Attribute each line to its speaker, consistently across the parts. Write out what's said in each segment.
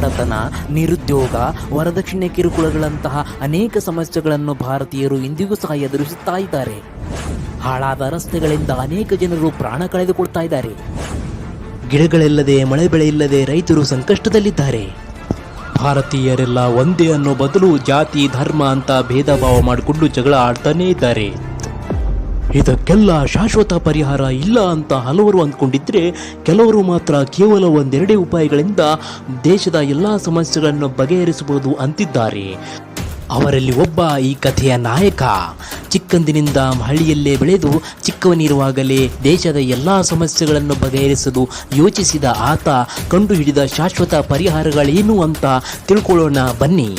Speaker 1: ಬಡತನ, ನಿರುದ್ಯೋಗ, ವರದಕ್ಷಿಣೆ ಕಿರುಕುಳಗಳಂತಹ ಅನೇಕ ಸಮಸ್ಯೆಗಳನ್ನು ಭಾರತೀಯರು ಇಂದಿಗೂ ಸಹ ಎದುರಿಸುತ್ತಾ ಇದ್ದಾರೆ. ಹಾಳಾದ ರಸ್ತೆಗಳಿಂದ ಅನೇಕ ಜನರು ಪ್ರಾಣ ಕಳೆದುಕೊಳ್ತಾ ಇದ್ದಾರೆ. ಗಿಡಗಳಿಲ್ಲದೆ, ಮಳೆ ಬೆಳೆ ಇಲ್ಲದೆ ರೈತರು ಸಂಕಷ್ಟದಲ್ಲಿದ್ದಾರೆ. ಭಾರತೀಯರೆಲ್ಲ ಒಂದೇ ಅನ್ನೋ ಬದಲು ಜಾತಿ, ಧರ್ಮ ಅಂತ ಭೇದ ಭಾವ ಮಾಡಿಕೊಂಡು ಜಗಳ ಆಡ್ತಾನೇ ಇದ್ದಾರೆ. ಇದಕ್ಕೆಲ್ಲ ಶಾಶ್ವತ ಪರಿಹಾರ ಇಲ್ಲ ಅಂತ ಹಲವರು ಅಂದ್ಕೊಂಡಿದ್ರೆ, ಕೆಲವರು ಮಾತ್ರ ಕೇವಲ ಒಂದೆರಡೇ ಉಪಾಯಗಳಿಂದ ದೇಶದ ಎಲ್ಲ ಸಮಸ್ಯೆಗಳನ್ನು ಬಗೆಹರಿಸಬಹುದು ಅಂತಿದ್ದಾರೆ. ಅವರಲ್ಲಿ ಒಬ್ಬ ಈ ಕಥೆಯ ನಾಯಕ. ಚಿಕ್ಕಂದಿನಿಂದ ಹಳ್ಳಿಯಲ್ಲೇ ಬೆಳೆದು ಚಿಕ್ಕವನಿರುವಾಗಲೇ ದೇಶದ ಎಲ್ಲ ಸಮಸ್ಯೆಗಳನ್ನು ಬಗೆಹರಿಸಲು ಯೋಚಿಸಿದ ಆತ ಕಂಡುಹಿಡಿದ ಶಾಶ್ವತ ಪರಿಹಾರಗಳೇನು ಅಂತ ತಿಳ್ಕೊಳ್ಳೋಣ ಬನ್ನಿ.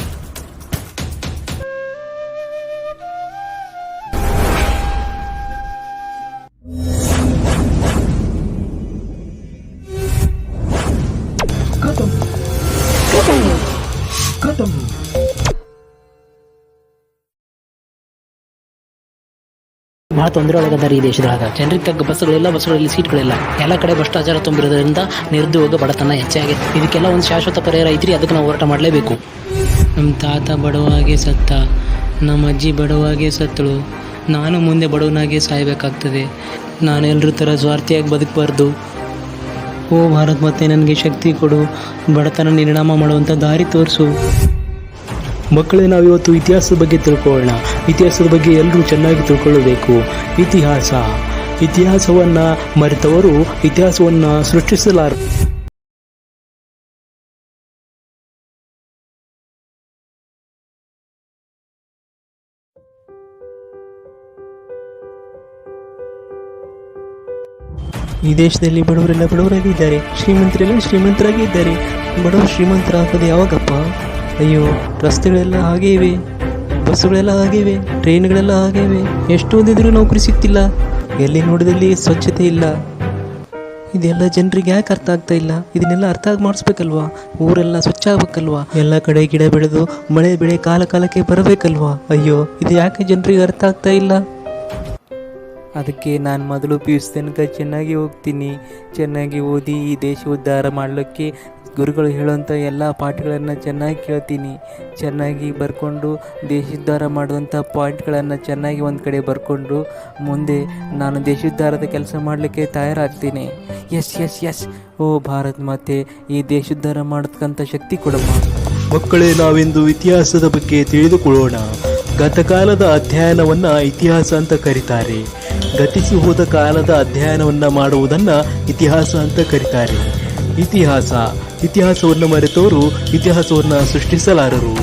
Speaker 2: ಭಾಳ ತೊಂದರೆ ಒಳಗದಾರೆ ಈ ದೇಶದೊಳಗೆ. ಜನರಿಗೆ ತಗ್ಗ ಬಸ್ಗಳಲ್ಲಿ ಸೀಟ್ಗಳಿಲ್ಲ. ಎಲ್ಲ ಕಡೆ ಭ್ರಷ್ಟಾಚಾರ ತುಂಬಿರೋದ್ರಿಂದ ನಿರುದ್ಯೋಗ, ಬಡತನ ಹೆಚ್ಚಾಗಿದೆ. ಇದಕ್ಕೆಲ್ಲ ಒಂದು ಶಾಶ್ವತ ಪರಿಹಾರ ಐತ್ರಿ. ಅದಕ್ಕೆ ನಾವು ಹೋರಾಟ ಮಾಡಲೇಬೇಕು. ನಮ್ಮ ತಾತ ಬಡವಾಗೆ ಸತ್ತ, ನಮ್ಮ ಅಜ್ಜಿ ಬಡವಾಗೆ ಸತ್ತಳು. ನಾನು ಮುಂದೆ ಬಡವನಾಗೆ ಸಾಯಬೇಕಾಗ್ತದೆ. ನಾನು ಎಲ್ಲರ ಥರ ಸ್ವಾರ್ಥಿಯಾಗಿ ಬದುಕಬಾರ್ದು. ಓ ಭಾರತ್ ಮತ್ತೆ ನನಗೆ ಶಕ್ತಿ ಕೊಡು. ಬಡತನ ನಿರ್ನಾಮ ಮಾಡುವಂಥ ದಾರಿ ತೋರಿಸು. ಮಕ್ಕಳೇ, ನಾವಿವತ್ತು ಇತಿಹಾಸದ ಬಗ್ಗೆ ತಿಳ್ಕೊಳ್ಳೋಣ. ಇತಿಹಾಸದ ಬಗ್ಗೆ ಎಲ್ಲರೂ ಚೆನ್ನಾಗಿ ತಿಳ್ಕೊಳ್ಳಬೇಕು. ಇತಿಹಾಸವನ್ನು ಮರೆತವರು ಇತಿಹಾಸವನ್ನು ಸೃಷ್ಟಿಸಲಾರ. ಈ ದೇಶದಲ್ಲಿ ಬಡವರೆಲ್ಲ ಬಡವರಾಗಿದ್ದಾರೆ, ಶ್ರೀಮಂತರೆಲ್ಲ ಶ್ರೀಮಂತರಾಗಿದ್ದಾರೆ. ಬಡವರು ಶ್ರೀಮಂತರಾಗೋದು ಯಾವಾಗಪ್ಪ? ಅಯ್ಯೋ, ರಸ್ತೆಗಳೆಲ್ಲ ಹಾಗೇ ಇವೆ, ಬಸ್ಸುಗಳೆಲ್ಲ ಹಾಗೇ ಇವೆ, ಟ್ರೈನ್ಗಳೆಲ್ಲ ಹಾಗೇ ಇವೆ. ಎಷ್ಟು ಓದಿದ್ರೂ ನೌಕರಿ ಸಿಗ್ತಿಲ್ಲ. ಎಲ್ಲಿ ನೋಡಿದಲ್ಲಿ ಸ್ವಚ್ಛತೆ ಇಲ್ಲ. ಇದೆಲ್ಲ ಜನರಿಗೆ ಯಾಕೆ ಅರ್ಥ ಆಗ್ತಾ ಇಲ್ಲ? ಇದನ್ನೆಲ್ಲ ಅರ್ಥ ಮಾಡಿಸ್ಬೇಕಲ್ವಾ? ಊರೆಲ್ಲ ಸ್ವಚ್ಛ ಆಗ್ಬೇಕಲ್ವಾ? ಎಲ್ಲ ಕಡೆ ಗಿಡ ಬೆಳೆದು ಮಳೆ ಬೆಳೆ ಕಾಲಕ್ಕೆ ಬರಬೇಕಲ್ವಾ? ಅಯ್ಯೋ, ಇದು ಯಾಕೆ ಜನರಿಗೆ ಅರ್ಥ ಆಗ್ತಾ ಇಲ್ಲ? ಅದಕ್ಕೆ ನಾನು ಮೊದಲು PUC ತನಕ ಚೆನ್ನಾಗಿ ಹೋಗ್ತೀನಿ. ಚೆನ್ನಾಗಿ ಓದಿ ಈ ದೇಶ ಉದ್ಧಾರ ಮಾಡಲಿಕ್ಕೆ ಗುರುಗಳು ಹೇಳುವಂಥ ಎಲ್ಲ ಪಾಠಗಳನ್ನು ಚೆನ್ನಾಗಿ ಕೇಳ್ತೀನಿ. ಚೆನ್ನಾಗಿ ಬರ್ಕೊಂಡು ದೇಶೋದ್ಧಾರ ಮಾಡುವಂಥ ಪಾಯಿಂಟ್ಗಳನ್ನು ಚೆನ್ನಾಗಿ ಒಂದು ಕಡೆ ಬರ್ಕೊಂಡು ಮುಂದೆ ನಾನು ದೇಶೋದ್ಧಾರದ ಕೆಲಸ ಮಾಡಲಿಕ್ಕೆ ತಯಾರಾಗ್ತೀನಿ. ಎಸ್ ಓ ಭಾರತ್ ಮಾತೆ, ಈ ದೇಶೋದ್ಧಾರ ಮಾಡೋದಕ್ಕಂಥ ಶಕ್ತಿ ಕೊಡಮ್ಮ.
Speaker 3: ಮಕ್ಕಳೇ, ನಾವಿಂದು ಇತಿಹಾಸದ ಬಗ್ಗೆ ತಿಳಿದುಕೊಳ್ಳೋಣ. ಗತಕಾಲದ ಅಧ್ಯಯನವನ್ನು ಇತಿಹಾಸ ಅಂತ ಕರೀತಾರೆ. ಗತಿಸಿ ಹೋದ ಕಾಲದ ಅಧ್ಯಯನವನ್ನು ಮಾಡುವುದನ್ನು ಇತಿಹಾಸ ಅಂತ ಕರೀತಾರೆ. ಇತಿಹಾಸವನ್ನು ಮರೆತವರು ಇತಿಹಾಸವನ್ನು ಸೃಷ್ಟಿಸಲಾರರು.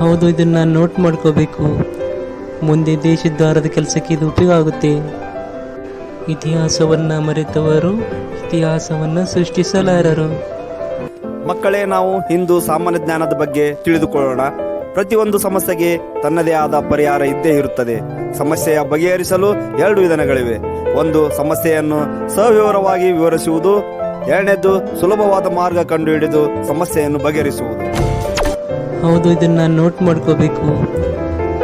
Speaker 2: ಹೌದು, ಇದನ್ನು ನೋಟ್ ಮಾಡ್ಕೋಬೇಕು. ಮುಂದೆ ದೇಶೋದ್ಧಾರದ ಕೆಲಸಕ್ಕೆ ಇದು ಉಪಯೋಗ ಆಗುತ್ತೆ. ಇತಿಹಾಸವನ್ನು ಮರೆತವರು ಇತಿಹಾಸವನ್ನು ಸೃಷ್ಟಿಸಲಾರರು.
Speaker 4: ಮಕ್ಕಳೇ, ನಾವು ಇಂದು ಸಾಮಾನ್ಯ ಜ್ಞಾನದ ಬಗ್ಗೆ ತಿಳಿದುಕೊಳ್ಳೋಣ. ಪ್ರತಿಯೊಂದು ಸಮಸ್ಯೆಗೆ ತನ್ನದೇ ಆದ ಪರಿಹಾರ ಇದ್ದೇ ಇರುತ್ತದೆ. ಸಮಸ್ಯೆಯ ಬಗೆಹರಿಸಲು 2 ವಿಧಾನಗಳಿವೆ. ಒಂದು, ಸಮಸ್ಯೆಯನ್ನು ಸವಿವರವಾಗಿ ವಿವರಿಸುವುದು. ಎರಡನೇದು, ಸುಲಭವಾದ ಮಾರ್ಗ ಕಂಡುಹಿಡಿದು ಸಮಸ್ಯೆಯನ್ನು ಬಗೆಹರಿಸುವುದು.
Speaker 2: ಹೌದು, ಇದನ್ನು ನೋಟ್ ಮಾಡ್ಕೋಬೇಕು.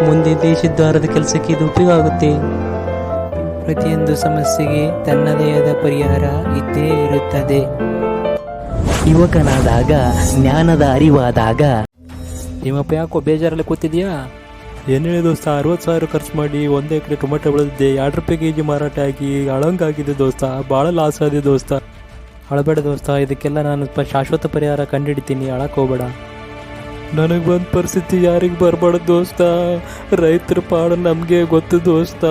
Speaker 2: ಮುಂದೆ ದೇಶೋದ್ಧಾರದ ಕೆಲಸಕ್ಕೆ ಇದು ಉಪಯೋಗ ಆಗುತ್ತೆ. ಪ್ರತಿಯೊಂದು ಸಮಸ್ಯೆಗೆ ತನ್ನದೇ ಆದ ಪರಿಹಾರ ಇದ್ದೇ ಇರುತ್ತದೆ.
Speaker 1: ಯುವಕನಾದಾಗ, ಜ್ಞಾನದ ಅರಿವಾದಾಗ.
Speaker 2: ನಿಮ್ಮಪ್ಪ ಯಾಕೋ ಬೇಜಾರಲ್ಲಿ ಕೂತಿದ್ಯಾ?
Speaker 3: ಏನು ಹೇಳಿ ದೋಸ್ತ, 60,000 ಖರ್ಚು ಮಾಡಿ 1 ಎಕರೆ ಟೊಮೆಟೊ ಬೆಳೆದಿದ್ದೆ. 2 ರೂಪಾಯಿ ಕೆಜಿ ಮಾರಾಟ ಆಗಿ ಅಳಂಗಾಗಿದೆ ದೋಸ್ತ. ಭಾಳ ಲಾಸ್ ಆಗಿದೆ ದೋಸ್ತ.
Speaker 2: ಅಳಬೇಡ ದೋಸ್ತ, ಇದಕ್ಕೆಲ್ಲ ನಾನು ಶಾಶ್ವತ ಪರಿಹಾರ ಕಂಡುಹಿಡಿತೀನಿ. ಅಳಕ್ಕೆ ಹೋಗ್ಬೇಡ.
Speaker 3: ನನಗೆ ಬಂದ ಪರಿಸ್ಥಿತಿ ಯಾರಿಗೆ ಬರಬಾರ್ದು ದೋಸ್ತ. ರೈತರ ಪಾಡು ನಮಗೆ ಗೊತ್ತು ದೋಸ್ತ.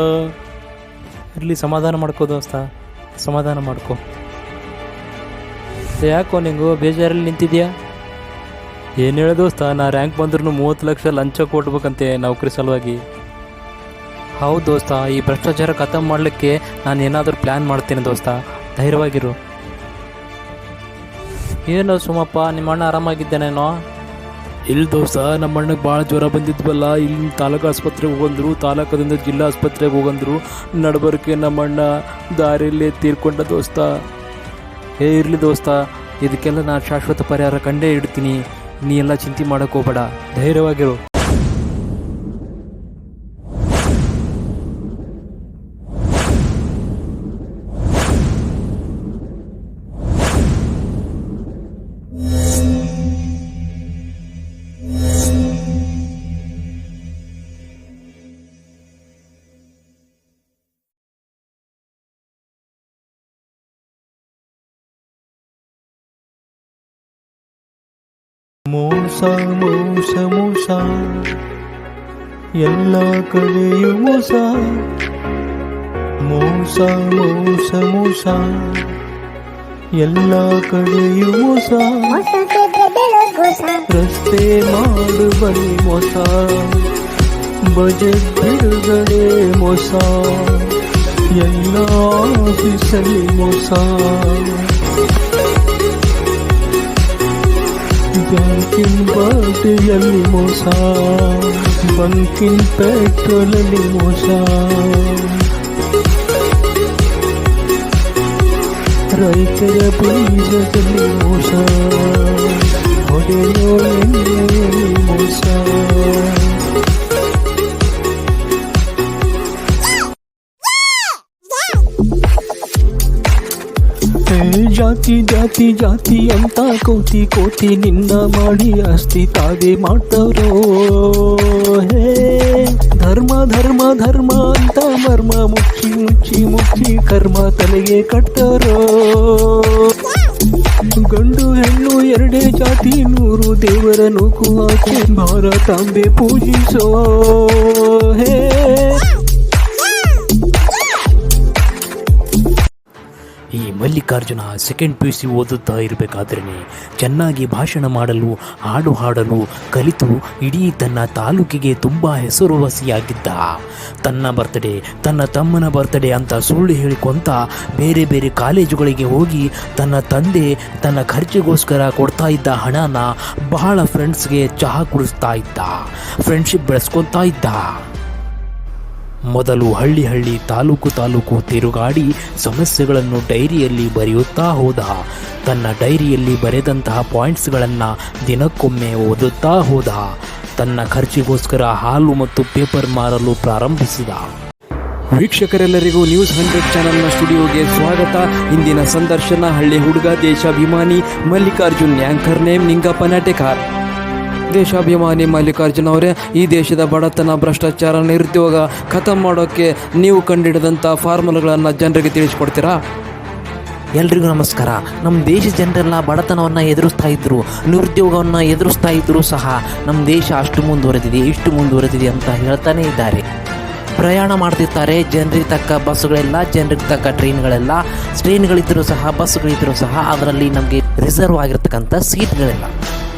Speaker 2: ಇರಲಿ, ಸಮಾಧಾನ ಮಾಡ್ಕೋ ದೋಸ್ತ, ಸಮಾಧಾನ ಮಾಡ್ಕೋ. ಯಾಕೋ ನಿಂಗು ಬೇಜಾರಲ್ಲಿ ನಿಂತಿದ್ಯಾ?
Speaker 3: ಏನು ಹೇಳ ದೋಸ್ತ, ನಾ ರ್ಯಾಂಕ್ ಬಂದ್ರೂ 30 ಲಕ್ಷ ಲಂಚ ಕೊಡ್ಬೇಕಂತೆ ನೌಕರಿ ಸಲುವಾಗಿ.
Speaker 2: ಹೌದು ದೋಸ್ತ, ಈ ಭ್ರಷ್ಟಾಚಾರ ಖತಮ್ ಮಾಡಲಿಕ್ಕೆ ನಾನು ಏನಾದರೂ ಪ್ಲ್ಯಾನ್ ಮಾಡ್ತೀನಿ ದೋಸ್ತ. ಧೈರ್ಯವಾಗಿರು. ಏನು ಸುಮಪ್ಪ, ನಿಮ್ಮ ಅಣ್ಣ ಆರಾಮಾಗಿದ್ದೇನೇನೋ?
Speaker 3: ಇಲ್ಲಿ ದೋಸ್ತ, ನಮ್ಮ ಅಣ್ಣಗೆ ಭಾಳ ಜ್ವರ ಬಂದಿದ್ವಲ್ಲ. ಇಲ್ಲಿ ತಾಲೂಕು ಆಸ್ಪತ್ರೆಗೆ ಹೋಗಂದ್ರು, ತಾಲೂಕದಿಂದ ಜಿಲ್ಲಾ ಆಸ್ಪತ್ರೆಗೆ ಹೋಗಂದ್ರು. ನಡಬರ್ಕೆ ನಮ್ಮ ಅಣ್ಣ ದಾರಿಯಲ್ಲೇ ತೀರ್ಕೊಂಡ ದೋಸ್ತ.
Speaker 2: ಇರಲಿ ದೋಸ್ತ, ಇದಕ್ಕೆಲ್ಲ ನಾನು ಶಾಶ್ವತ ಪರಿಹಾರ ಕಂಡೇ ಇಡ್ತೀನಿ. ನೀ ಎಲ್ಲ ಚಿಂತೆ ಮಾಡೋಕೆ ಹೋಗಬೇಡ, ಧೈರ್ಯವಾಗಿರು.
Speaker 3: ಮೋಸ ಮೋಸ ಮೋಸ ಎಲ್ಲ ಕಡೆಯೂ ಮೋಸ ಮೋಸ ಮೋಸ ಮೋಸ ಎಲ್ಲ ಕಡೆಯೂ ಮೋಸ ರಸ್ತೆ ಮಾಡುವಲ್ಲಿ ಮೋಸ ಬಜೆಟ್ ಬಿಡುಗಡೆ ಮೋಸ ಎಲ್ಲ ಆಫೀಸಲ್ಲಿ ಮೋಸ ಬ್ಯಾಂಕಿನ ಬಾಟೆಯಲ್ಲಿ ಮೋಸ ಬಂಕಿನ ಪೆಟ್ರೋಲಲ್ಲಿ ಮೋಸ ರೈತರ ಬೀಜದಲ್ಲಿ ಮೋಸ ಹೊಡೆಯೋ ಎಣ್ಣೆಯಲ್ಲಿ ಮೋಸ ಜಾತಿ ಜಾತಿ ಜಾತಿ ಅಂತ ಕೋಟಿ ಕೋಟಿ ನಿನ್ನ ಮಾಡಿ ಅಸ್ತಿ ತಾವೇ ಮಾಡ್ತವ್ರೋ ಹೇ ಧರ್ಮ ಧರ್ಮ ಧರ್ಮ ಅಂತ ಮರ್ಮ ಮುಚ್ಚಿ ಮುಚ್ಚಿ ಮುಚ್ಚಿ ಕರ್ಮ ತಲೆಗೆ ಕಟ್ತವ್ರೋ ಗಂಡು ಹೆಣ್ಣು ಎರಡೇ ಜಾತಿ 100 ದೇವರ ನೂಕು ಹಾಕಿ ಭಾರತಾಂಬೆ ಪೂಜಿಸೋ ಹೇ
Speaker 1: ಈ ಮಲ್ಲಿಕಾರ್ಜುನ ಸೆಕೆಂಡ್ PUC ಓದುತ್ತಾ ಇರಬೇಕಾದ್ರೇ ಚೆನ್ನಾಗಿ ಭಾಷಣ ಮಾಡಲು ಹಾಡು ಹಾಡಲು ಕಲಿತು ಇಡೀ ತನ್ನ ತಾಲೂಕಿಗೆ ತುಂಬ ಹೆಸರುವಾಸಿಯಾಗಿದ್ದ. ತನ್ನ ಬರ್ತ್ಡೇ ತನ್ನ ತಮ್ಮನ ಬರ್ತ್ಡೇ ಅಂತ ಸುಳ್ಳು ಹೇಳಿಕೊಂತ ಬೇರೆ ಬೇರೆ ಕಾಲೇಜುಗಳಿಗೆ ಹೋಗಿ ತನ್ನ ತಂದೆ ತನ್ನ ಖರ್ಚಿಗೋಸ್ಕರ ಕೊಡ್ತಾ ಇದ್ದ ಹಣನ ಬಹಳ ಫ್ರೆಂಡ್ಸ್ಗೆ ಚಹಾ ಕುಡಿಸ್ತಾ ಇದ್ದ, ಫ್ರೆಂಡ್ಶಿಪ್ ಬೆಳೆಸ್ಕೊತಾ ಇದ್ದ. ಮೊದಲು ಹಳ್ಳಿ ಹಳ್ಳಿ ತಾಲೂಕು ತಾಲೂಕು ತಿರುಗಾಡಿ ಸಮಸ್ಯೆಗಳನ್ನು ಡೈರಿಯಲ್ಲಿ ಬರೆಯುತ್ತಾ ಹೋದ. ತನ್ನ ಡೈರಿಯಲ್ಲಿ ಬರೆದಂತಹ ಪಾಯಿಂಟ್ಸ್ಗಳನ್ನು ದಿನಕ್ಕೊಮ್ಮೆ ಓದುತ್ತಾ ಹೋದ. ತನ್ನ ಖರ್ಚಿಗೋಸ್ಕರ ಹಾಲು ಮತ್ತು ಪೇಪರ್ ಮಾರಲು ಪ್ರಾರಂಭಿಸಿದ. ವೀಕ್ಷಕರೆಲ್ಲರಿಗೂ ನ್ಯೂಸ್ 100 ಚಾನೆಲ್ನ ಸ್ಟುಡಿಯೋಗೆ ಸ್ವಾಗತ. ಇಂದಿನ ಸಂದರ್ಶನ ಹಳ್ಳಿ ಹುಡುಗ ದೇಶಾಭಿಮಾನಿ ಮಲ್ಲಿಕಾರ್ಜುನ್, ಆಂಕರ್ ನೇಮ್ ನಿಂಗಪ್ಪ ನಾಟೆಕಾರ್. ದೇಶಾಭಿಮಾನಿ ಮಲ್ಲಿಕಾರ್ಜುನ್ ಅವರೇ, ಈ ದೇಶದ ಬಡತನ, ಭ್ರಷ್ಟಾಚಾರ, ನಿರುದ್ಯೋಗ ಖತಮ್ ಮಾಡೋಕ್ಕೆ ನೀವು ಕಂಡುಹಿಡಿದಂಥ ಫಾರ್ಮುಲಾಗಳನ್ನು ಜನರಿಗೆ ತಿಳಿಸ್ಕೊಡ್ತೀರಾ?
Speaker 2: ಎಲ್ರಿಗೂ ನಮಸ್ಕಾರ. ನಮ್ಮ ದೇಶದ ಜನರೆಲ್ಲ ಬಡತನವನ್ನು ಎದುರಿಸ್ತಾ ಇದ್ರು, ನಿರುದ್ಯೋಗವನ್ನು ಎದುರಿಸ್ತಾ ಇದ್ರು ಸಹ ನಮ್ಮ ದೇಶ ಅಷ್ಟು ಮುಂದುವರೆದಿದೆ, ಇಷ್ಟು ಮುಂದುವರೆದಿದೆ ಅಂತ ಹೇಳ್ತಾನೆ ಇದ್ದಾರೆ. ಪ್ರಯಾಣ ಮಾಡ್ತಿರ್ತಾರೆ, ಜನರಿಗೆ ತಕ್ಕ ಬಸ್ಸುಗಳೆಲ್ಲ, ಜನರಿಗೆ ತಕ್ಕ ಟ್ರೈನ್ಗಳಿದ್ದರೂ ಸಹ, ಬಸ್ಸುಗಳಿದ್ದರೂ ಸಹ ಅದರಲ್ಲಿ ನಮಗೆ ರಿಸರ್ವ್ ಆಗಿರ್ತಕ್ಕಂಥ ಸೀಟ್ಗಳಿಲ್ಲ.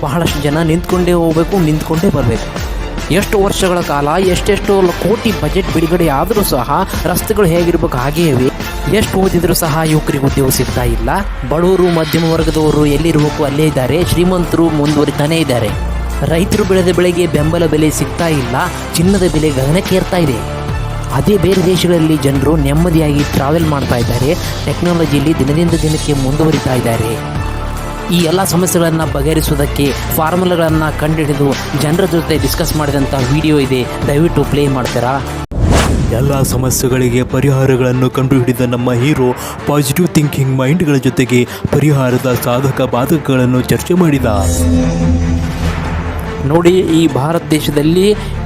Speaker 2: ಬಹಳಷ್ಟು ಜನ ನಿಂತ್ಕೊಂಡೇ ಹೋಗಬೇಕು, ನಿಂತ್ಕೊಂಡೇ ಬರಬೇಕು. ಎಷ್ಟು ವರ್ಷಗಳ ಕಾಲ ಎಷ್ಟೆಷ್ಟು ಕೋಟಿ ಬಜೆಟ್ ಬಿಡುಗಡೆ ಆದರೂ ಸಹ ರಸ್ತೆಗಳು ಹೇಗಿರ್ಬೇಕು ಹಾಗೇ ಇವೆ. ಎಷ್ಟು ಓದಿದರೂ ಸಹ ಯುವಕರಿಗೆ ಉದ್ಯೋಗ ಸಿಗ್ತಾ ಇಲ್ಲ. ಬಡವರು ಮಧ್ಯಮ ವರ್ಗದವರು ಎಲ್ಲಿರಬೇಕು ಅಲ್ಲೇ ಇದ್ದಾರೆ, ಶ್ರೀಮಂತರು ಮುಂದುವರಿತಾನೇ ಇದ್ದಾರೆ. ರೈತರು ಬೆಳೆದ ಬೆಳೆಗೆ ಬೆಂಬಲ ಬೆಲೆ ಸಿಗ್ತಾ ಇಲ್ಲ, ಚಿನ್ನದ ಬೆಲೆ ಗಗನಕ್ಕೇರ್ತಾ ಇದೆ. ಅದೇ ಬೇರೆ ದೇಶಗಳಲ್ಲಿ ಜನರು ನೆಮ್ಮದಿಯಾಗಿ ಟ್ರಾವೆಲ್ ಮಾಡ್ತಾ ಇದ್ದಾರೆ, ಟೆಕ್ನಾಲಜಿಯಲ್ಲಿ ದಿನದಿಂದ ದಿನಕ್ಕೆ ಮುಂದುವರಿತಾ ಇದ್ದಾರೆ. ಈ ಎಲ್ಲ ಸಮಸ್ಯೆಗಳನ್ನು ಬಗೆಹರಿಸುವುದಕ್ಕೆ ಫಾರ್ಮುಲಾಗಳನ್ನು ಕಂಡುಹಿಡಿದು ಜನರ ಜೊತೆ ಡಿಸ್ಕಸ್ ಮಾಡಿದಂಥ ವಿಡಿಯೋ ಇದೆ, ದಯವಿಟ್ಟು ಪ್ಲೇ ಮಾಡ್ತೀರಾ?
Speaker 3: ಎಲ್ಲ ಸಮಸ್ಯೆಗಳಿಗೆ ಪರಿಹಾರಗಳನ್ನು ಕಂಡುಹಿಡಿದ ನಮ್ಮ ಹೀರೋ ಪಾಸಿಟಿವ್ ಥಿಂಕಿಂಗ್ ಮೈಂಡ್ಗಳ ಜೊತೆಗೆ ಪರಿಹಾರದ ಸಾಧಕ ಬಾಧಕಗಳನ್ನು ಚರ್ಚೆ ಮಾಡಿದ.
Speaker 2: ನೋಡಿ, ಈ ಭಾರತ ದೇಶದಲ್ಲಿ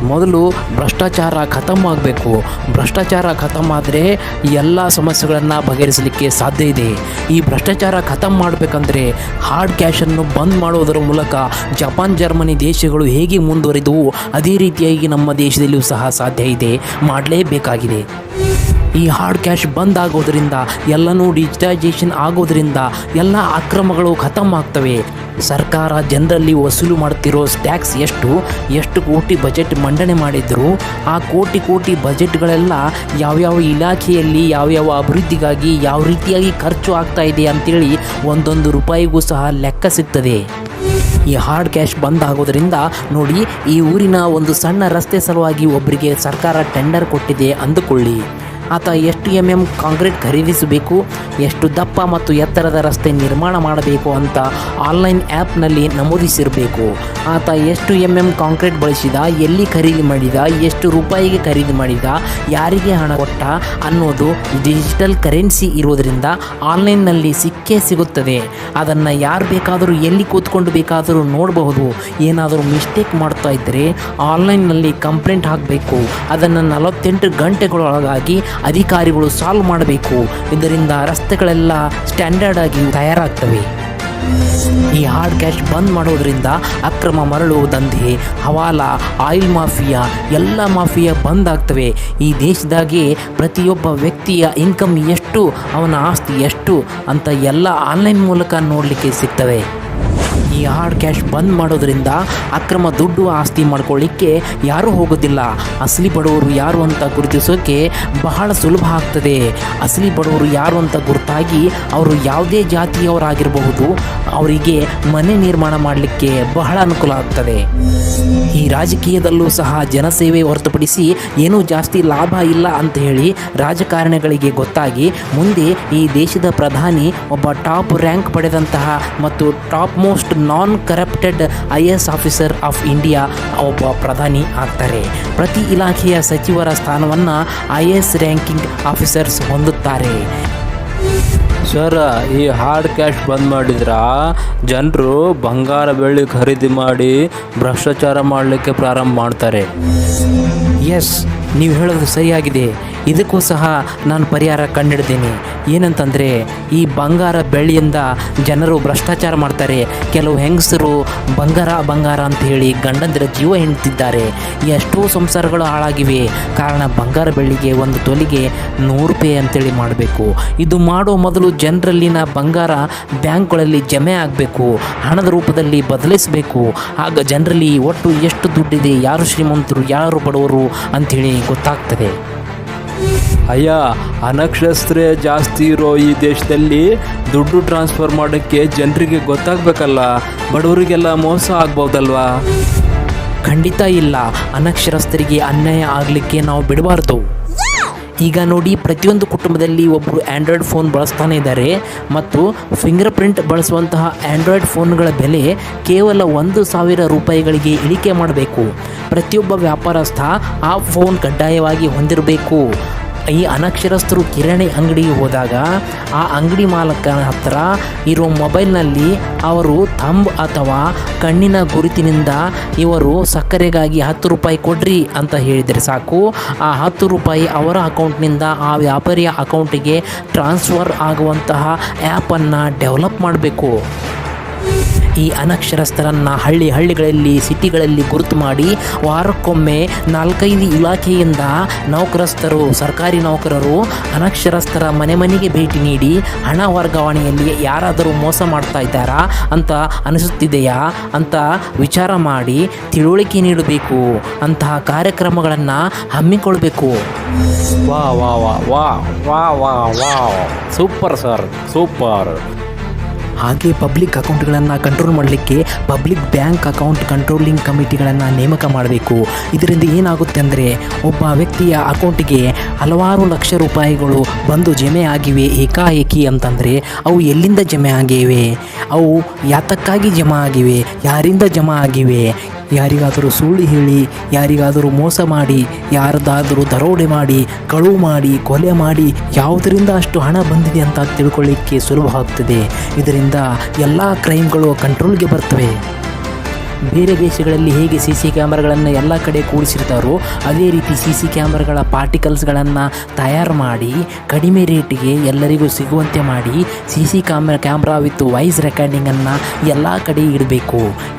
Speaker 2: ಮೊದಲು ಭ್ರಷ್ಟಾಚಾರ ಖತಮ್ ಆಗಬೇಕು. ಭ್ರಷ್ಟಾಚಾರ ಖತಮ್ ಆದರೆ ಎಲ್ಲ ಸಮಸ್ಯೆಗಳನ್ನು ಬಗೆಹರಿಸಲಿಕ್ಕೆ ಸಾಧ್ಯ ಇದೆ. ಈ ಭ್ರಷ್ಟಾಚಾರ ಖತಮ್ ಮಾಡಬೇಕಂದ್ರೆ ಹಾರ್ಡ್ ಕ್ಯಾಶನ್ನು ಬಂದ್ ಮಾಡೋದರ ಮೂಲಕ ಜಪಾನ್, ಜರ್ಮನಿ ದೇಶಗಳು ಹೇಗೆ ಮುಂದುವರಿದವು ಅದೇ ರೀತಿಯಾಗಿ ನಮ್ಮ ದೇಶದಲ್ಲಿಯೂ ಸಹ ಸಾಧ್ಯ ಇದೆ, ಮಾಡಲೇಬೇಕಾಗಿದೆ. ಈ ಹಾರ್ಡ್ ಕ್ಯಾಶ್ ಬಂದ್ ಆಗೋದ್ರಿಂದ, ಎಲ್ಲನೂ ಡಿಜಿಟೈಸೇಷನ್ ಆಗೋದ್ರಿಂದ ಎಲ್ಲ ಅಕ್ರಮಗಳು ಖತಮ್ ಆಗ್ತವೆ. ಸರ್ಕಾರ ಜನರಲ್ಲಿ ವಸೂಲು ಮಾಡ್ತಿರೋ ಟ್ಯಾಕ್ಸ್ ಎಷ್ಟು ಕೋಟಿ ಬಜೆಟ್ ಮಂಡನೆ ಮಾಡಿದ್ರು, ಆ ಕೋಟಿ ಬಜೆಟ್ಗಳೆಲ್ಲ ಯಾವ್ಯಾವ ಇಲಾಖೆಯಲ್ಲಿ ಯಾವ್ಯಾವ ಅಭಿವೃದ್ಧಿಗಾಗಿ ಯಾವ ರೀತಿಯಾಗಿ ಖರ್ಚು ಆಗ್ತಾ ಇದೆ ಅಂತೇಳಿ ಒಂದೊಂದು ರೂಪಾಯಿಗೂ ಸಹ ಲೆಕ್ಕ ಸಿಗ್ತದೆ. ಈ ಹಾರ್ಡ್ ಕ್ಯಾಶ್ ಬಂದ್ ಆಗೋದ್ರಿಂದ ನೋಡಿ, ಈ ಊರಿನ ಒಂದು ಸಣ್ಣ ರಸ್ತೆ ಸಲುವಾಗಿ ಒಬ್ಬರಿಗೆ ಸರ್ಕಾರ ಟೆಂಡರ್ ಕೊಟ್ಟಿದೆ ಅಂದುಕೊಳ್ಳಿ. ಆತ ಎಷ್ಟು MM ಕಾಂಕ್ರೀಟ್ ಖರೀದಿಸಬೇಕು, ಎಷ್ಟು ದಪ್ಪ ಮತ್ತು ಎತ್ತರದ ರಸ್ತೆ ನಿರ್ಮಾಣ ಮಾಡಬೇಕು ಅಂತ ಆನ್ಲೈನ್ ಆ್ಯಪ್ನಲ್ಲಿ ನಮೂದಿಸಿರಬೇಕು. ಆತ ಎಷ್ಟು MM ಕಾಂಕ್ರೀಟ್ ಬಳಸಿದ, ಎಲ್ಲಿ ಖರೀದಿ ಮಾಡಿದ, ಎಷ್ಟು ರೂಪಾಯಿಗೆ ಖರೀದಿ ಮಾಡಿದ, ಯಾರಿಗೆ ಹಣ ಕೊಟ್ಟ ಅನ್ನೋದು ಡಿಜಿಟಲ್ ಕರೆನ್ಸಿ ಇರೋದರಿಂದ ಆನ್ಲೈನ್ನಲ್ಲಿ ಸಿಕ್ಕೇ ಸಿಗುತ್ತದೆ. ಅದನ್ನು ಯಾರು ಬೇಕಾದರೂ ಎಲ್ಲಿ ಕೂತ್ಕೊಂಡು ಬೇಕಾದರೂ ನೋಡಬಹುದು. ಏನಾದರೂ ಮಿಸ್ಟೇಕ್ ಮಾಡ್ತಾ ಇದ್ದರೆ ಆನ್ಲೈನ್ನಲ್ಲಿ ಕಂಪ್ಲೇಂಟ್ ಹಾಕಬೇಕು. ಅದನ್ನು 48 ಗಂಟೆಗಳೊಳಗಾಗಿ ಅಧಿಕಾರಿಗಳು ಸಾಲ್ವ್ ಮಾಡಬೇಕು. ಇದರಿಂದ ರಸ್ತೆಗಳೆಲ್ಲ ಸ್ಟ್ಯಾಂಡರ್ಡ್ ಆಗಿ ತಯಾರಾಗ್ತವೆ.
Speaker 1: ಈ ಹಾರ್ಡ್ ಕ್ಯಾಶ್ ಬಂದ್ ಮಾಡೋದ್ರಿಂದ ಅಕ್ರಮ ಮರಳು ದಂಧೆ, ಹವಾಲಾ, ಆಯಿಲ್ ಮಾಫಿಯಾ ಎಲ್ಲ ಮಾಫಿಯಾ ಬಂದ್ ಆಗ್ತವೆ. ಈ ದೇಶದಾಗೆ ಪ್ರತಿಯೊಬ್ಬ ವ್ಯಕ್ತಿಯ ಇನ್ಕಮ್ ಎಷ್ಟು, ಅವನ ಆಸ್ತಿ ಎಷ್ಟು ಅಂತ ಎಲ್ಲ ಆನ್ಲೈನ್ ಮೂಲಕ ನೋಡಲಿಕ್ಕೆ ಸಿಗ್ತವೆ. ಈ ಹಾರ್ಡ್ ಕ್ಯಾಶ್ ಬಂದ್ ಮಾಡೋದ್ರಿಂದ ಅಕ್ರಮ ದುಡ್ಡು ಆಸ್ತಿ ಮಾಡ್ಕೊಳ್ಳಿಕ್ಕೆ ಯಾರೂ ಹೋಗೋದಿಲ್ಲ. ಅಸಲಿ ಬಡವರು ಯಾರು ಅಂತ ಗುರುತಿಸೋಕೆ ಬಹಳ ಸುಲಭ ಆಗ್ತದೆ. ಅಸಲಿ ಬಡವರು ಯಾರು ಅಂತ ಗುರುತಾಗಿ ಅವರು ಯಾವುದೇ ಜಾತಿಯವರಾಗಿರಬಹುದು, ಅವರಿಗೆ ಮನೆ ನಿರ್ಮಾಣ ಮಾಡಲಿಕ್ಕೆ ಬಹಳ ಅನುಕೂಲ ಆಗ್ತದೆ. ಈ ರಾಜಕೀಯದಲ್ಲೂ ಸಹ ಜನಸೇವೆ ಹೊರತುಪಡಿಸಿ ಏನೂ ಜಾಸ್ತಿ ಲಾಭ ಇಲ್ಲ ಅಂತ ಹೇಳಿ ರಾಜಕಾರಣಿಗಳಿಗೆ ಗೊತ್ತಾಗಿ ಮುಂದೆ ಈ ದೇಶದ ಪ್ರಧಾನಿ ಒಬ್ಬ ಟಾಪ್ ರ್ಯಾಂಕ್ ಪಡೆದಂತಹ ಮತ್ತು top most non corrupted IAS officer of India ಒಬ್ಬ ಪ್ರಧಾನಿ ಆಗ್ತಾರೆ. ಪ್ರತಿ ಇಲಾಖೆಯ ಸಚಿವರ ಸ್ಥಾನವನ್ನು IAS ರ್ಯಾಂಕಿಂಗ್ ಆಫೀಸರ್ಸ್ ಹೊಂದುತ್ತಾರೆ.
Speaker 2: ಸರ್, ಈ ಹಾರ್ಡ್ ಕ್ಯಾಶ್ ಬಂದ್ ಮಾಡಿದ್ರ ಜನರು ಬಂಗಾರ ಬೆಳ್ಳಿ ಖರೀದಿ ಮಾಡಿ ಭ್ರಷ್ಟಾಚಾರ ಮಾಡಲಿಕ್ಕೆ ಪ್ರಾರಂಭ ಮಾಡ್ತಾರೆ.
Speaker 1: ಎಸ್, ನೀವು ಹೇಳೋದು ಸರಿಯಾಗಿದೆ. ಇದಕ್ಕೂ ಸಹ ನಾನು ಪರಿಹಾರ ಕಂಡಿಡ್ತೀನಿ. ಏನಂತಂದರೆ, ಈ ಬಂಗಾರ ಬೆಳ್ಳಿಯಿಂದ ಜನರು ಭ್ರಷ್ಟಾಚಾರ ಮಾಡ್ತಾರೆ. ಕೆಲವು ಹೆಂಗಸರು ಬಂಗಾರ ಅಂತ ಹೇಳಿ ಗಂಡಂದಿರ ಜೀವ ಹಿಂಡ್ತಿದ್ದಾರೆ. ಎಷ್ಟೋ ಸಂಸಾರಗಳು ಹಾಳಾಗಿವೆ. ಕಾರಣ ಬಂಗಾರ ಬೆಳ್ಳಿಗೆ ಒಂದು ತೊಲಿಗೆ 100 ರೂಪಾಯಿ ಅಂತೇಳಿ ಮಾಡಬೇಕು. ಇದು ಮಾಡೋ ಮೊದಲು ಜನರಲ್ಲಿನ ಬಂಗಾರ ಬ್ಯಾಂಕ್ಗಳಲ್ಲಿ ಜಮೆ ಆಗಬೇಕು, ಹಣದ ರೂಪದಲ್ಲಿ ಬದಲಿಸಬೇಕು. ಆಗ ಜನರಲ್ಲಿ ಒಟ್ಟು ಎಷ್ಟು ದುಡ್ಡಿದೆ, ಯಾರು ಶ್ರೀಮಂತರು ಯಾರು ಬಡವರು ಅಂಥೇಳಿ ಗೊತ್ತಾಗ್ತದೆ.
Speaker 2: ಅಯ್ಯ, ಅನಕ್ಷರಸ್ಥರೇ ಜಾಸ್ತಿ ಇರೋ ಈ ದೇಶದಲ್ಲಿ ದುಡ್ಡು ಟ್ರಾನ್ಸ್ಫರ್ ಮಾಡೋಕ್ಕೆ ಜನರಿಗೆ ಗೊತ್ತಾಗಬೇಕಲ್ಲ. ಬಡವರಿಗೆಲ್ಲ ಮೋಸ ಆಗ್ಬೋದಲ್ವಾ?
Speaker 1: ಖಂಡಿತ ಇಲ್ಲ. ಅನಕ್ಷರಸ್ಥರಿಗೆ ಅನ್ಯಾಯ ಆಗಲಿಕ್ಕೆ ನಾವು ಬಿಡಬಾರ್ದು. ಈಗ ನೋಡಿ, ಪ್ರತಿಯೊಂದು ಕುಟುಂಬದಲ್ಲಿ ಒಬ್ಬರು ಆ್ಯಂಡ್ರಾಯ್ಡ್ ಫೋನ್ ಬಳಸ್ತಾನೆ ಇದ್ದಾರೆ ಮತ್ತು ಫಿಂಗರ್ ಪ್ರಿಂಟ್ ಬಳಸುವಂತಹ ಆ್ಯಂಡ್ರಾಯ್ಡ್ ಫೋನ್ಗಳ ಬೆಲೆ ಕೇವಲ 1,000 ರೂಪಾಯಿಗಳಿಗೆ ಇಳಿಕೆ ಮಾಡಬೇಕು. ಪ್ರತಿಯೊಬ್ಬ ವ್ಯಾಪಾರಸ್ಥ ಆ ಫೋನ್ ಕಡ್ಡಾಯವಾಗಿ ಹೊಂದಿರಬೇಕು. ಈ ಅನಕ್ಷರಸ್ಥರು ಕಿರಾಣಿ ಅಂಗಡಿಗೆ ಹೋದಾಗ ಆ ಅಂಗಡಿ ಮಾಲಕನ ಹತ್ರ ಇರೋ ಮೊಬೈಲ್ನಲ್ಲಿ ಅವರು ಥಂಬ್ ಅಥವಾ ಕಣ್ಣಿನ ಗುರುತಿನಿಂದ ಇವರು ಸಕ್ಕರೆಗಾಗಿ 10 ರೂಪಾಯಿ ಕೊಡ್ರಿ ಅಂತ ಹೇಳಿದರೆ ಸಾಕು. ಆ 10 ರೂಪಾಯಿ ಅವರ ಅಕೌಂಟ್ನಿಂದ ಆ ವ್ಯಾಪಾರಿಯ ಅಕೌಂಟಿಗೆ ಟ್ರಾನ್ಸ್ಫರ್ ಆಗುವಂತಹ ಆ್ಯಪನ್ನು ಡೆವಲಪ್ ಮಾಡಬೇಕು. ಈ ಅನಕ್ಷರಸ್ಥರನ್ನು ಹಳ್ಳಿಗಳಲ್ಲಿ ಸಿಟಿಗಳಲ್ಲಿ ಗುರುತು ಮಾಡಿ ವಾರಕ್ಕೊಮ್ಮೆ 4-5 ಇಲಾಖೆಯಿಂದ ನೌಕರಸ್ಥರು, ಸರ್ಕಾರಿ ನೌಕರರು ಅನಕ್ಷರಸ್ಥರ ಮನೆಗೆ ಭೇಟಿ ನೀಡಿ ಹಣ ವರ್ಗಾವಣೆಯಲ್ಲಿ ಯಾರಾದರೂ ಮೋಸ ಮಾಡ್ತಾ ಇದ್ದಾರಾ ಅಂತ ಅನಿಸುತ್ತಿದೆಯಾ ಅಂತ ವಿಚಾರ ಮಾಡಿ ತಿಳುವಳಿಕೆ ನೀಡಬೇಕು. ಅಂತಹ ಕಾರ್ಯಕ್ರಮಗಳನ್ನು ಹಮ್ಮಿಕೊಳ್ಬೇಕು.
Speaker 2: ವಾ ವಾ ವಾ ವಾ ವಾ ವಾ ವಾ ಸೂಪರ್ ಸರ್, ಸೂಪರ್.
Speaker 1: ಹಾಗೆ ಪಬ್ಲಿಕ್ ಅಕೌಂಟ್ಗಳನ್ನು ಕಂಟ್ರೋಲ್ ಮಾಡಲಿಕ್ಕೆ ಪಬ್ಲಿಕ್ ಬ್ಯಾಂಕ್ ಅಕೌಂಟ್ ಕಂಟ್ರೋಲಿಂಗ್ ಕಮಿಟಿಗಳನ್ನು ನೇಮಕ ಮಾಡಬೇಕು. ಇದರಿಂದ ಏನಾಗುತ್ತೆ ಅಂದರೆ, ಒಬ್ಬ ವ್ಯಕ್ತಿಯ ಅಕೌಂಟಿಗೆ ಹಲವಾರು ಲಕ್ಷ ರೂಪಾಯಿಗಳು ಬಂದು ಜಮೆ ಆಗಿವೆ ಏಕಾಏಕಿ ಅಂತಂದರೆ ಅವು ಎಲ್ಲಿಂದ ಜಮೆ ಆಗಿವೆ, ಅವು ಯಾತಕ್ಕಾಗಿ ಜಮಾ ಆಗಿವೆ, ಯಾರಿಂದ ಜಮಾ ಆಗಿವೆ, ಯಾರಿಗಾದರೂ ಸುಳ್ಳು ಹೇಳಿ, ಯಾರಿಗಾದರೂ ಮೋಸ ಮಾಡಿ, ಯಾರದಾದರೂ ದರೋಡೆ ಮಾಡಿ, ಕಳುವು ಮಾಡಿ, ಕೊಲೆ ಮಾಡಿ ಯಾವುದರಿಂದ ಅಷ್ಟು ಹಣ ಬಂದಿದೆ ಅಂತ ತಿಳ್ಕೊಳ್ಳಿಕ್ಕೆ ಸುಲಭ ಆಗ್ತದೆ. ಇದರಿಂದ ಎಲ್ಲ ಕ್ರೈಮ್ಗಳು ಕಂಟ್ರೋಲ್ಗೆ ಬರ್ತವೆ. ಬೇರೆ ದೇಶಗಳಲ್ಲಿ ಹೇಗೆ CC ಕ್ಯಾಮ್ರಾಗಳನ್ನು ಎಲ್ಲ ಕಡೆ ಕೂಡಿಸಿರ್ತಾರೋ ಅದೇ ರೀತಿ CC ಕ್ಯಾಮ್ರಾಗಳ ಪಾರ್ಟಿಕಲ್ಸ್ಗಳನ್ನು ತಯಾರು ಮಾಡಿ ಕಡಿಮೆ ರೇಟಿಗೆ ಎಲ್ಲರಿಗೂ ಸಿಗುವಂತೆ ಮಾಡಿ CC ಕ್ಯಾಮ್ರಾ ವಿತ್ ವಾಯ್ಸ್ ರೆಕಾರ್ಡಿಂಗನ್ನು ಎಲ್ಲ ಕಡೆ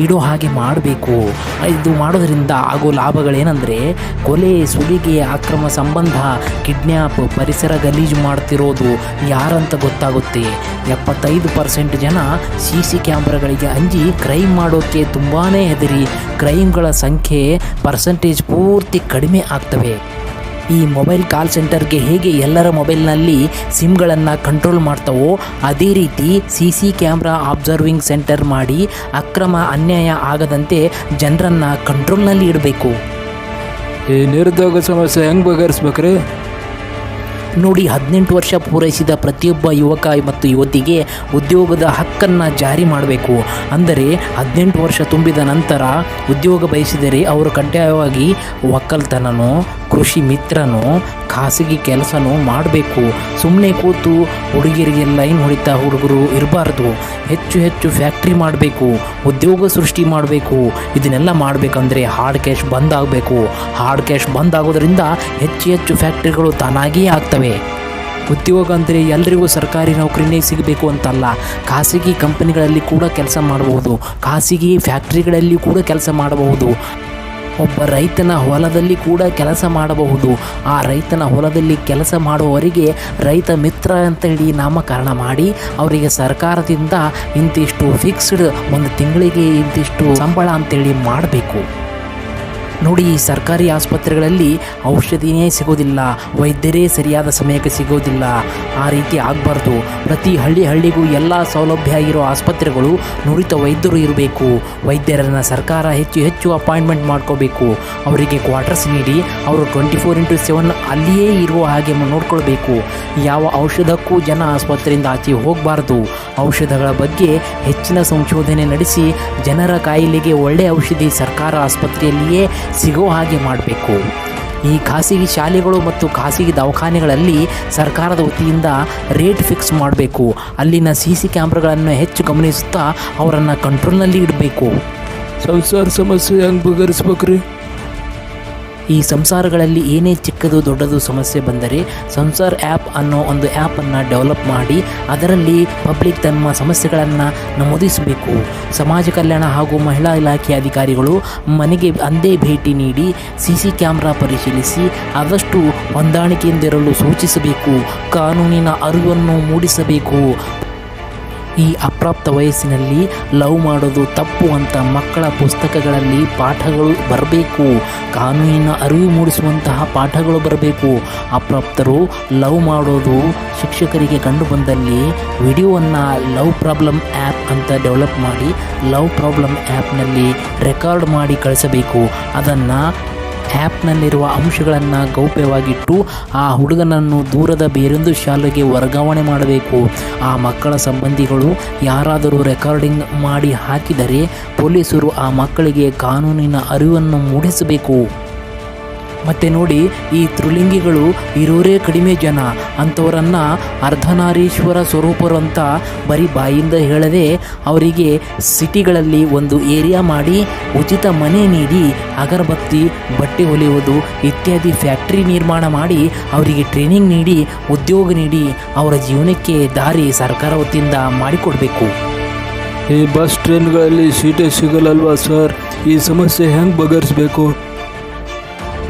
Speaker 1: ಇಡೋ ಹಾಗೆ ಮಾಡಬೇಕು. ಇದು ಮಾಡೋದ್ರಿಂದ ಆಗೋ ಲಾಭಗಳೇನೆಂದರೆ, ಕೊಲೆ, ಸುಲಿಗೆ, ಅಕ್ರಮ ಸಂಬಂಧ, ಕಿಡ್ನ್ಯಾಪ್, ಪರಿಸರ ಗಲೀಜು ಮಾಡ್ತಿರೋದು ಯಾರಂತ ಗೊತ್ತಾಗುತ್ತೆ. 75% ಜನ CC ಕ್ಯಾಮ್ರಾಗಳಿಗೆ ಅಂಜಿ ಕ್ರೈಮ್ ಮಾಡೋಕ್ಕೆ ತುಂಬಾ ಹೆದರಿ ಕ್ರೈಮ್ಗಳ ಸಂಖ್ಯೆ ಪರ್ಸೆಂಟೇಜ್ ಪೂರ್ತಿ ಕಡಿಮೆ ಆಗ್ತವೆ. ಈ ಮೊಬೈಲ್ ಕಾಲ್ ಸೆಂಟರ್ಗೆ ಹೇಗೆ ಎಲ್ಲರ ಮೊಬೈಲ್ನಲ್ಲಿ ಸಿಮ್ಗಳನ್ನು ಕಂಟ್ರೋಲ್ ಮಾಡ್ತಾವೋ ಅದೇ ರೀತಿ CC ಕ್ಯಾಮ್ರಾ ಅಬ್ಸರ್ವಿಂಗ್ ಸೆಂಟರ್ ಮಾಡಿ ಅಕ್ರಮ ಅನ್ಯಾಯ ಆಗದಂತೆ ಜನರನ್ನು ಕಂಟ್ರೋಲ್ನಲ್ಲಿ ಇಡಬೇಕು.
Speaker 2: ಈ ನಿರುದ್ಯೋಗ ಸಮಸ್ಯೆ ಹೆಂಗೆ ಬಗೆಹರಿಸ್ಬೇಕ್ರಿ?
Speaker 1: ನೋಡಿ, 18 ವರ್ಷ ಪೂರೈಸಿದ ಪ್ರತಿಯೊಬ್ಬ ಯುವಕ ಮತ್ತು ಯುವತಿಗೆ ಉದ್ಯೋಗದ ಹಕ್ಕನ್ನು ಜಾರಿ ಮಾಡಬೇಕು. ಅಂದರೆ 18 ವರ್ಷ ತುಂಬಿದ ನಂತರ ಉದ್ಯೋಗ ಬಯಸಿದರೆ ಅವರು ಕಡ್ಡಾಯವಾಗಿ ಒಕ್ಕಲ್ತನನೋ, ಕೃಷಿ ಮಿತ್ರನೋ, ಖಾಸಗಿ ಕೆಲಸನೂ ಮಾಡಬೇಕು. ಸುಮ್ಮನೆ ಕೂತು ಹುಡುಗಿಯರಿಗೆ ಲೈನ್ ಹೊಡಿತಾ ಹುಡುಗರು ಇರಬಾರ್ದು. ಹೆಚ್ಚು ಫ್ಯಾಕ್ಟ್ರಿ ಮಾಡಬೇಕು, ಉದ್ಯೋಗ ಸೃಷ್ಟಿ ಮಾಡಬೇಕು. ಇದನ್ನೆಲ್ಲ ಮಾಡಬೇಕಂದ್ರೆ ಹಾರ್ಡ್ ಕ್ಯಾಶ್ ಬಂದ್ ಆಗಬೇಕು. ಹಾರ್ಡ್ ಕ್ಯಾಶ್ ಬಂದ್ ಆಗೋದ್ರಿಂದ ಹೆಚ್ಚು ಫ್ಯಾಕ್ಟ್ರಿಗಳು ತಾನಾಗಿಯೇ ಆಗ್ತವೆ. ಉದ್ಯೋಗ ಅಂದರೆ ಎಲ್ರಿಗೂ ಸರ್ಕಾರಿ ನೌಕರಿನೇ ಸಿಗಬೇಕು ಅಂತಲ್ಲ, ಖಾಸಗಿ ಕಂಪನಿಗಳಲ್ಲಿ ಕೂಡ ಕೆಲಸ ಮಾಡಬಹುದು, ಖಾಸಗಿ ಫ್ಯಾಕ್ಟ್ರಿಗಳಲ್ಲಿ ಕೂಡ ಕೆಲಸ ಮಾಡಬಹುದು, ಒಬ್ಬ ರೈತನ ಹೊಲದಲ್ಲಿ ಕೂಡ ಕೆಲಸ ಮಾಡಬಹುದು. ಆ ರೈತನ ಹೊಲದಲ್ಲಿ ಕೆಲಸ ಮಾಡುವವರಿಗೆ ರೈತ ಮಿತ್ರ ಅಂತೇಳಿ ನಾಮಕರಣ ಮಾಡಿ ಅವರಿಗೆ ಸರ್ಕಾರದಿಂದ ಇಂತಿಷ್ಟು ಫಿಕ್ಸ್ಡ್ ಒಂದು ತಿಂಗಳಿಗೆ ಇಂತಿಷ್ಟು ಸಂಬಳ ಅಂತೇಳಿ ಮಾಡಬೇಕು. ನೋಡಿ, ಈ ಸರ್ಕಾರಿ ಆಸ್ಪತ್ರೆಗಳಲ್ಲಿ ಔಷಧಿನೇ ಸಿಗೋದಿಲ್ಲ, ವೈದ್ಯರೇ ಸರಿಯಾದ ಸಮಯಕ್ಕೆ ಸಿಗೋದಿಲ್ಲ. ಆ ರೀತಿ ಆಗಬಾರ್ದು. ಪ್ರತಿ ಹಳ್ಳಿಗೂ ಎಲ್ಲ ಸೌಲಭ್ಯ ಇರೋ ಆಸ್ಪತ್ರೆಗಳು ನುರಿತ ವೈದ್ಯರು ಇರಬೇಕು. ವೈದ್ಯರನ್ನು ಸರ್ಕಾರ ಹೆಚ್ಚು ಅಪಾಯಿಂಟ್ಮೆಂಟ್ ಮಾಡ್ಕೋಬೇಕು. ಅವರಿಗೆ ಕ್ವಾರ್ಟರ್ಸ್ ನೀಡಿ ಅವರು 24/7 ಅಲ್ಲಿಯೇ ಇರುವ ಹಾಗೆ ನೋಡ್ಕೊಳ್ಬೇಕು. ಯಾವ ಔಷಧಕ್ಕೂ ಜನ ಆಸ್ಪತ್ರೆಯಿಂದ ಆಚೆ ಹೋಗಬಾರ್ದು. ಔಷಧಗಳ ಬಗ್ಗೆ ಹೆಚ್ಚಿನ ಸಂಶೋಧನೆ ನಡೆಸಿ ಜನರ ಕಾಯಿಲೆಗೆ ಒಳ್ಳೆಯ ಔಷಧಿ ಸರ್ಕಾರ ಆಸ್ಪತ್ರೆಯಲ್ಲಿಯೇ ಸಿಗೋ ಹಾಗೆ ಮಾಡಬೇಕು. ಈ ಖಾಸಗಿ ಶಾಲೆಗಳು ಮತ್ತು ಖಾಸಗಿ ದವಾಖಾನೆಗಳಲ್ಲಿ ಸರ್ಕಾರದ ವತಿಯಿಂದ ರೇಟ್ ಫಿಕ್ಸ್ ಮಾಡಬೇಕು. ಅಲ್ಲಿನ CC ಕ್ಯಾಮ್ರಾಗಳನ್ನು ಹೆಚ್ಚು ಗಮನಿಸುತ್ತಾ ಅವರನ್ನು ಕಂಟ್ರೋಲ್ನಲ್ಲಿ ಇಡಬೇಕು.
Speaker 3: ಸಂಸಾರ ಸಮಸ್ಯೆ ಹೆಂಗೆ ಬಗೆಹರಿಸ್ಬೇಕ್ರಿ?
Speaker 1: ಈ ಸಂಸಾರಗಳಲ್ಲಿ ಏನೇ ಚಿಕ್ಕದು ದೊಡ್ಡದು ಸಮಸ್ಯೆ ಬಂದರೆ ಸಂಸಾರ್ ಆ್ಯಪ್ ಅನ್ನೋ ಒಂದು ಆ್ಯಪನ್ನು ಡೆವಲಪ್ ಮಾಡಿ ಅದರಲ್ಲಿ ಪಬ್ಲಿಕ್ ತಮ್ಮ ಸಮಸ್ಯೆಗಳನ್ನು ನಮೂದಿಸಬೇಕು. ಸಮಾಜ ಕಲ್ಯಾಣ ಹಾಗೂ ಮಹಿಳಾ ಇಲಾಖೆ ಅಧಿಕಾರಿಗಳು ಮನೆಗೆ ಅಂದೇ ಭೇಟಿ ನೀಡಿ CC ಕ್ಯಾಮ್ರಾ ಪರಿಶೀಲಿಸಿ ಆದಷ್ಟು ಹೊಂದಾಣಿಕೆಯಿಂದಿರಲು ಸೂಚಿಸಬೇಕು. ಕಾನೂನಿನ ಅರಿವನ್ನು ಮೂಡಿಸಬೇಕು. ಈ ಅಪ್ರಾಪ್ತ ವಯಸ್ಸಿನಲ್ಲಿ ಲವ್ ಮಾಡೋದು ತಪ್ಪು ಅಂತ ಮಕ್ಕಳ ಪುಸ್ತಕಗಳಲ್ಲಿ ಪಾಠಗಳು ಬರಬೇಕು. ಕಾನೂನಿನ ಅರಿವು ಮೂಡಿಸುವಂತಹ ಪಾಠಗಳು ಬರಬೇಕು. ಅಪ್ರಾಪ್ತರು ಲವ್ ಮಾಡೋದು ಶಿಕ್ಷಕರಿಗೆ ಕಂಡು ಬಂದಲ್ಲಿ ವಿಡಿಯೋವನ್ನು ಲವ್ ಪ್ರಾಬ್ಲಮ್ ಆ್ಯಪ್ ಅಂತ ಡೆವಲಪ್ ಮಾಡಿ ಲವ್ ಪ್ರಾಬ್ಲಮ್ ಆ್ಯಪ್ನಲ್ಲಿ ರೆಕಾರ್ಡ್ ಮಾಡಿ ಕಳಿಸಬೇಕು. ಅದನ್ನು ಆ್ಯಪ್ನಲ್ಲಿರುವ ಅಂಶಗಳನ್ನು ಗೌಪ್ಯವಾಗಿಟ್ಟು ಆ ಹುಡುಗನನ್ನು ದೂರದ ಬೇರೊಂದು ಶಾಲೆಗೆ ವರ್ಗಾವಣೆ ಮಾಡಬೇಕು. ಆ ಮಕ್ಕಳ ಸಂಬಂಧಿಗಳು ಯಾರಾದರೂ ರೆಕಾರ್ಡಿಂಗ್ ಮಾಡಿ ಹಾಕಿದರೆ ಪೊಲೀಸರು ಆ ಮಕ್ಕಳಿಗೆ ಕಾನೂನಿನ ಅರಿವನ್ನು ಮೂಡಿಸಬೇಕು. ಮತ್ತು ನೋಡಿ, ಈ ತ್ರಿಲಿಂಗಿಗಳು ಇರೋರೇ ಕಡಿಮೆ ಜನ. ಅಂಥವರನ್ನು ಅರ್ಧನಾರೀಶ್ವರ ಸ್ವರೂಪರು ಅಂತ ಬರೀ ಬಾಯಿಂದ ಹೇಳದೆ ಅವರಿಗೆ ಸಿಟಿಗಳಲ್ಲಿ ಒಂದು ಏರಿಯಾ ಮಾಡಿ ಉಚಿತ ಮನೆ ನೀಡಿ ಅಗರಬತ್ತಿ, ಬಟ್ಟೆ ಹೊಲಿಯುವುದು ಇತ್ಯಾದಿ ಫ್ಯಾಕ್ಟ್ರಿ ನಿರ್ಮಾಣ ಮಾಡಿ ಅವರಿಗೆ ಟ್ರೈನಿಂಗ್ ನೀಡಿ ಉದ್ಯೋಗ ನೀಡಿ ಅವರ ಜೀವನಕ್ಕೆ ದಾರಿ ಸರ್ಕಾರ ವತಿಯಿಂದ ಮಾಡಿಕೊಡಬೇಕು.
Speaker 3: ಈ ಬಸ್ ಟ್ರೈನ್ಗಳಲ್ಲಿ ಸೀಟೇ ಸಿಗಲ್ಲಲ್ವಾ ಸರ್? ಈ ಸಮಸ್ಯೆ ಹೆಂಗೆ ಬಗೆಹರಿಸ್ಬೇಕು?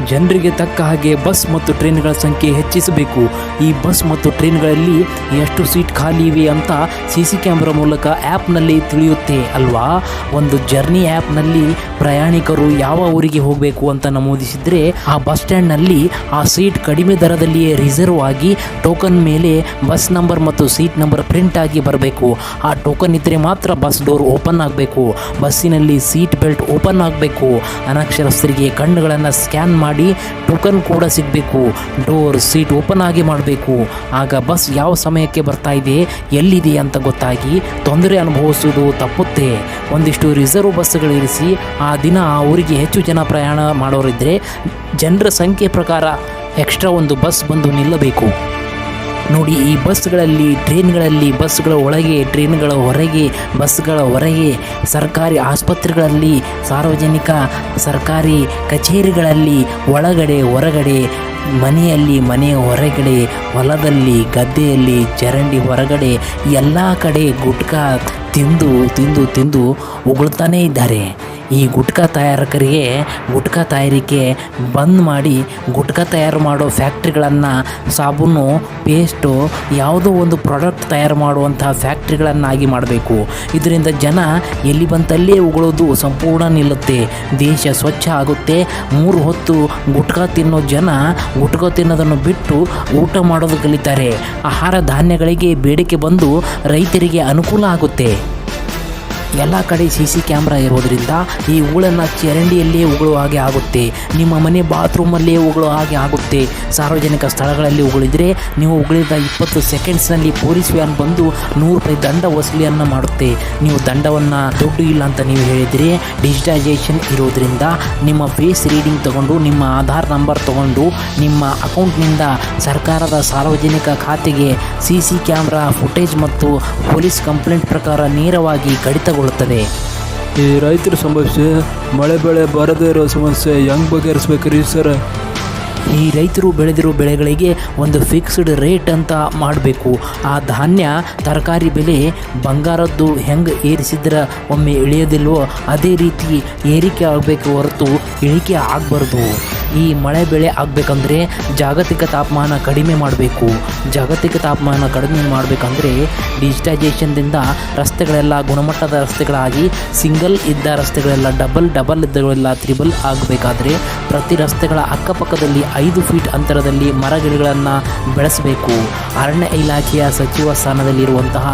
Speaker 1: ಜನರಿಗೆ ತಕ್ಕ ಹಾಗೆ ಬಸ್ ಮತ್ತು ಟ್ರೈನ್ಗಳ ಸಂಖ್ಯೆ ಹೆಚ್ಚಿಸಬೇಕು. ಈ ಬಸ್ ಮತ್ತು ಟ್ರೈನ್ಗಳಲ್ಲಿ ಎಷ್ಟು ಸೀಟ್ ಖಾಲಿ ಇವೆ ಅಂತ CC ಕ್ಯಾಮ್ರಾ ಮೂಲಕ ಆ್ಯಪ್ನಲ್ಲಿ ತಿಳಿಯುತ್ತೆ ಅಲ್ವಾ? ಒಂದು ಜರ್ನಿ ಆ್ಯಪ್ನಲ್ಲಿ ಪ್ರಯಾಣಿಕರು ಯಾವ ಊರಿಗೆ ಹೋಗಬೇಕು ಅಂತ ನಮೂದಿಸಿದರೆ ಆ ಬಸ್ ಸ್ಟ್ಯಾಂಡ್ನಲ್ಲಿ ಆ ಸೀಟ್ ಕಡಿಮೆ ದರದಲ್ಲಿಯೇ ರಿಸರ್ವ್ ಆಗಿ ಟೋಕನ್ ಮೇಲೆ ಬಸ್ ನಂಬರ್ ಮತ್ತು ಸೀಟ್ ನಂಬರ್ ಪ್ರಿಂಟ್ ಆಗಿ ಬರಬೇಕು. ಆ ಟೋಕನ್ ಇದ್ದರೆ ಮಾತ್ರ ಬಸ್ ಡೋರ್ ಓಪನ್ ಆಗಬೇಕು. ಬಸ್ಸಿನಲ್ಲಿ ಸೀಟ್ ಬೆಲ್ಟ್ ಓಪನ್ ಆಗಬೇಕು. ಅನಕ್ಷರಸ್ಥರಿಗೆ ಕಣ್ಣುಗಳನ್ನು ಸ್ಕ್ಯಾನ್ ಮಾಡಿ ಟೋಕನ್ ಕೂಡ ಸಿಗಬೇಕು. ಡೋರ್ ಸೀಟ್ ಓಪನ್ ಆಗಿ ಮಾಡಬೇಕು. ಆಗ ಬಸ್ ಯಾವ ಸಮಯಕ್ಕೆ ಬರ್ತಾ ಇದೆ, ಎಲ್ಲಿದೆ ಅಂತ ಗೊತ್ತಾಗಿ ತೊಂದರೆ ಅನುಭವಿಸುವುದು ತಪ್ಪುತ್ತೆ. ಒಂದಿಷ್ಟು ರಿಸರ್ವ್ ಬಸ್ಗಳಿರಿಸಿ ಆ ದಿನ ಆ ಊರಿಗೆ ಹೆಚ್ಚು ಜನ ಪ್ರಯಾಣ ಮಾಡೋರಿದ್ದರೆ ಜನರ ಸಂಖ್ಯೆ ಪ್ರಕಾರ ಎಕ್ಸ್ಟ್ರಾ ಒಂದು ಬಸ್ ಬಂದು ನಿಲ್ಲಬೇಕು. ನೋಡಿ, ಈ ಬಸ್ಗಳಲ್ಲಿ, ಟ್ರೈನ್ಗಳಲ್ಲಿ, ಬಸ್ಗಳ ಒಳಗೆ, ಟ್ರೈನ್ಗಳ ಹೊರಗೆ, ಬಸ್ಗಳ ಹೊರಗೆ, ಸರ್ಕಾರಿ ಆಸ್ಪತ್ರೆಗಳಲ್ಲಿ, ಸಾರ್ವಜನಿಕ ಸರ್ಕಾರಿ ಕಚೇರಿಗಳಲ್ಲಿ, ಒಳಗಡೆ ಹೊರಗಡೆ, ಮನೆಯಲ್ಲಿ, ಮನೆಯ ಹೊರಗಡೆ, ಹೊಲದಲ್ಲಿ, ಗದ್ದೆಯಲ್ಲಿ, ಚರಂಡಿ ಹೊರಗಡೆ ಎಲ್ಲ ಕಡೆ ಗುಟ್ಕಾ ತಿಂದು ಉಗುಳ್ತಾನೇ ಇದ್ದಾರೆ. ಈ ಗುಟ್ಕಾ ತಯಾರಕರಿಗೆ ಗುಟ್ಕಾ ತಯಾರಿಕೆ ಬಂದ್ ಮಾಡಿ ಗುಟ್ಕಾ ತಯಾರು ಮಾಡೋ ಫ್ಯಾಕ್ಟ್ರಿಗಳನ್ನು, ಸಾಬೂನು, ಪೇಸ್ಟು, ಯಾವುದೋ ಒಂದು ಪ್ರಾಡಕ್ಟ್ ತಯಾರು ಮಾಡುವಂತಹ ಫ್ಯಾಕ್ಟ್ರಿಗಳನ್ನಾಗಿ ಮಾಡಬೇಕು. ಇದರಿಂದ ಜನ ಎಲ್ಲಿ ಬಂತಲ್ಲೇ ಉಗುಳೋದು ಸಂಪೂರ್ಣ ನಿಲ್ಲುತ್ತೆ. ದೇಶ ಸ್ವಚ್ಛ ಆಗುತ್ತೆ. 3 ಹೊತ್ತು ಗುಟ್ಕಾ ತಿನ್ನೋ ಜನ ಗುಟ್ಕಾ ತಿನ್ನೋದನ್ನು ಬಿಟ್ಟು ಊಟ ಮಾಡೋದು ಕಲಿತಾರೆ. ಆಹಾರ ಧಾನ್ಯಗಳಿಗೆ ಬೇಡಿಕೆ ಬಂದು ರೈತರಿಗೆ ಅನುಕೂಲ ಆಗುತ್ತೆ. ಎಲ್ಲ ಕಡೆ CC ಕ್ಯಾಮ್ರಾ ಇರೋದರಿಂದ ಈ ಉಗುಳನ್ನು ಚರಂಡಿಯಲ್ಲೇ ಉಗುಳುವ ಹಾಗೆ ಆಗುತ್ತೆ. ನಿಮ್ಮ ಮನೆ ಬಾತ್ರೂಮಲ್ಲೇ ಉಗುಳುವ ಹಾಗೆ ಆಗುತ್ತೆ. ಸಾರ್ವಜನಿಕ ಸ್ಥಳಗಳಲ್ಲಿ ಉಗುಳಿದರೆ ನೀವು ಉಗುಳಿದ 20 ಸೆಕೆಂಡ್ಸ್ನಲ್ಲಿ ಪೊಲೀಸ್ ವ್ಯಾನ್ ಬಂದು 100 ರೂಪಾಯಿ ದಂಡ ವಸೂಲಿಯನ್ನು ಮಾಡುತ್ತೆ. ನೀವು ದಂಡವನ್ನು ದುಡ್ಡು ಇಲ್ಲ ಅಂತ ನೀವು ಹೇಳಿದರೆ ಡಿಜಿಟೈಸೇಷನ್ ಇರೋದರಿಂದ ನಿಮ್ಮ ಫೇಸ್ ರೀಡಿಂಗ್ ತಗೊಂಡು, ನಿಮ್ಮ ಆಧಾರ್ ನಂಬರ್ ತಗೊಂಡು, ನಿಮ್ಮ ಅಕೌಂಟ್ನಿಂದ ಸರ್ಕಾರದ ಸಾರ್ವಜನಿಕ ಖಾತೆಗೆ CC ಕ್ಯಾಮ್ರಾ ಫುಟೇಜ್ ಮತ್ತು ಪೊಲೀಸ್ ಕಂಪ್ಲೇಂಟ್ ಪ್ರಕಾರ ನೇರವಾಗಿ ಕಡಿತಗೊಳ್ಳುತ್ತದೆ.
Speaker 3: ಈ ರೈತರ ಸಮಸ್ಯೆ, ಮಳೆ ಬೆಳೆ ಬರದೇ ಇರೋ ಸಮಸ್ಯೆ ಹೆಂಗೆ ಬಗೆಹರಿಸ್ಬೇಕ್ರಿ ಸರ್?
Speaker 1: ಈ ರೈತರು ಬೆಳೆದಿರೋ ಬೆಳೆಗಳಿಗೆ ಒಂದು ಫಿಕ್ಸ್ಡ್ ರೇಟ್ ಅಂತ ಮಾಡಬೇಕು. ಆ ಧಾನ್ಯ ತರಕಾರಿ ಬೆಲೆ ಬಂಗಾರದ್ದು ಹೆಂಗೆ ಏರಿಸಿದ್ರೆ ಒಮ್ಮೆ ಇಳಿಯೋದಿಲ್ವೋ ಅದೇ ರೀತಿ ಏರಿಕೆ ಆಗಬೇಕು ಹೊರತು ಇಳಿಕೆ ಆಗಬಾರ್ದು. ಈ ಮಳೆ ಬೆಳೆ ಆಗಬೇಕಂದ್ರೆ ಜಾಗತಿಕ ತಾಪಮಾನ ಕಡಿಮೆ ಮಾಡಬೇಕು. ಜಾಗತಿಕ ತಾಪಮಾನ ಕಡಿಮೆ ಮಾಡಬೇಕಂದ್ರೆ ಡಿಜಿಟೈಸೇಷನ್ದಿಂದ ರಸ್ತೆಗಳೆಲ್ಲ ಗುಣಮಟ್ಟದ ರಸ್ತೆಗಳಾಗಿ ಸಿಂಗಲ್ ಇದ್ದ ರಸ್ತೆಗಳೆಲ್ಲ ಡಬಲ್ ಇದ್ದಗಳೆಲ್ಲ ತ್ರಿಬಲ್ ಆಗಬೇಕಾದ್ರೆ ಪ್ರತಿ ರಸ್ತೆಗಳ ಅಕ್ಕಪಕ್ಕದಲ್ಲಿ 5 ಫೀಟ್ ಅಂತರದಲ್ಲಿ ಮರಗಿಡಗಳನ್ನು ಬೆಳೆಸಬೇಕು. ಅರಣ್ಯ ಇಲಾಖೆಯ ಸಚಿವ ಸ್ಥಾನದಲ್ಲಿರುವಂತಹ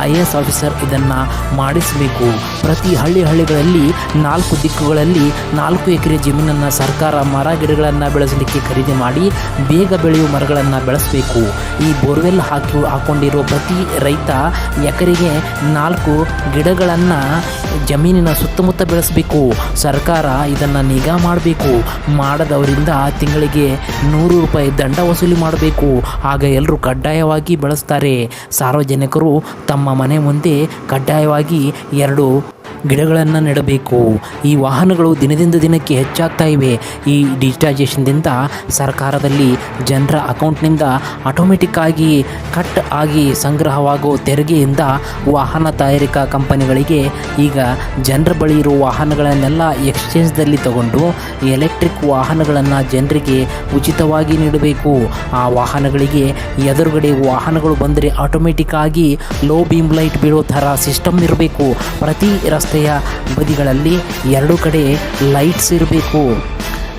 Speaker 1: IAS ಆಫೀಸರ್ ಇದನ್ನು ಮಾಡಿಸಬೇಕು. ಪ್ರತಿ ಹಳ್ಳಿಗಳಲ್ಲಿ 4 ದಿಕ್ಕುಗಳಲ್ಲಿ 4 ಎಕರೆ ಜಮೀನನ್ನು ಸರ್ಕಾರ ಮರ ಗಿಡಗಳನ್ನು ಬೆಳೆಸಲಿಕ್ಕೆ ಖರೀದಿ ಮಾಡಿ ಬೇಗ ಬೆಳೆಯುವ ಮರಗಳನ್ನು ಬೆಳೆಸಬೇಕು. ಈ ಬೋರ್ವೆಲ್ ಹಾಕೊಂಡಿರೋ ಪ್ರತಿ ರೈತ ಎಕರೆಗೆ 4 ಗಿಡಗಳನ್ನು ಜಮೀನಿನ ಸುತ್ತಮುತ್ತ ಬೆಳೆಸಬೇಕು. ಸರ್ಕಾರ ಇದನ್ನು ನಿಗಾ ಮಾಡಬೇಕು. ಮಾಡದವರಿಂದ ತಿಂಗಳಿಗೆ 100 ರೂಪಾಯಿ ದಂಡ ವಸೂಲಿ ಮಾಡಬೇಕು. ಆಗ ಎಲ್ಲರೂ ಕಡ್ಡಾಯವಾಗಿ ಬೆಳೆಸ್ತಾರೆ. ಸಾರ್ವಜನಿಕರು ತಮ್ಮ ಮನೆ ಮುಂದೆ ಕಡ್ಡಾಯವಾಗಿ 2 ಗಿಡಗಳನ್ನು ನೆಡಬೇಕು. ಈ ವಾಹನಗಳು ದಿನದಿಂದ ದಿನಕ್ಕೆ ಹೆಚ್ಚಾಗ್ತಾ ಇವೆ. ಈ ಡಿಜಿಟೈಸೇಷನ್ದಿಂದ ಸರ್ಕಾರದಲ್ಲಿ ಜನರ ಅಕೌಂಟ್ನಿಂದ ಆಟೋಮೆಟಿಕ್ ಆಗಿ ಕಟ್ ಆಗಿ ಸಂಗ್ರಹವಾಗೋ ತೆರಿಗೆಯಿಂದ ವಾಹನ ತಯಾರಿಕಾ ಕಂಪನಿಗಳಿಗೆ ಈಗ ಜನರ ಬಳಿ ಇರೋ ವಾಹನಗಳನ್ನೆಲ್ಲ ಎಕ್ಸ್ಚೇಂಜ್ದಲ್ಲಿ ತಗೊಂಡು ಎಲೆಕ್ಟ್ರಿಕ್ ವಾಹನಗಳನ್ನು ಜನರಿಗೆ ಉಚಿತವಾಗಿ ನೀಡಬೇಕು. ಆ ವಾಹನಗಳಿಗೆ ಎದುರುಗಡೆ ವಾಹನಗಳು ಬಂದರೆ ಆಟೋಮೆಟಿಕ್ ಆಗಿ ಲೋ ಬೀಮ್ ಲೈಟ್ ಬೀಳೋ ಥರ ಸಿಸ್ಟಮ್ ಇರಬೇಕು. ಪ್ರತಿ ರಸ್ತೆಯ ಬದಿಗಳಲ್ಲಿ 2 ಕಡೆ ಲೈಟ್ಸ್ ಇರಬೇಕು.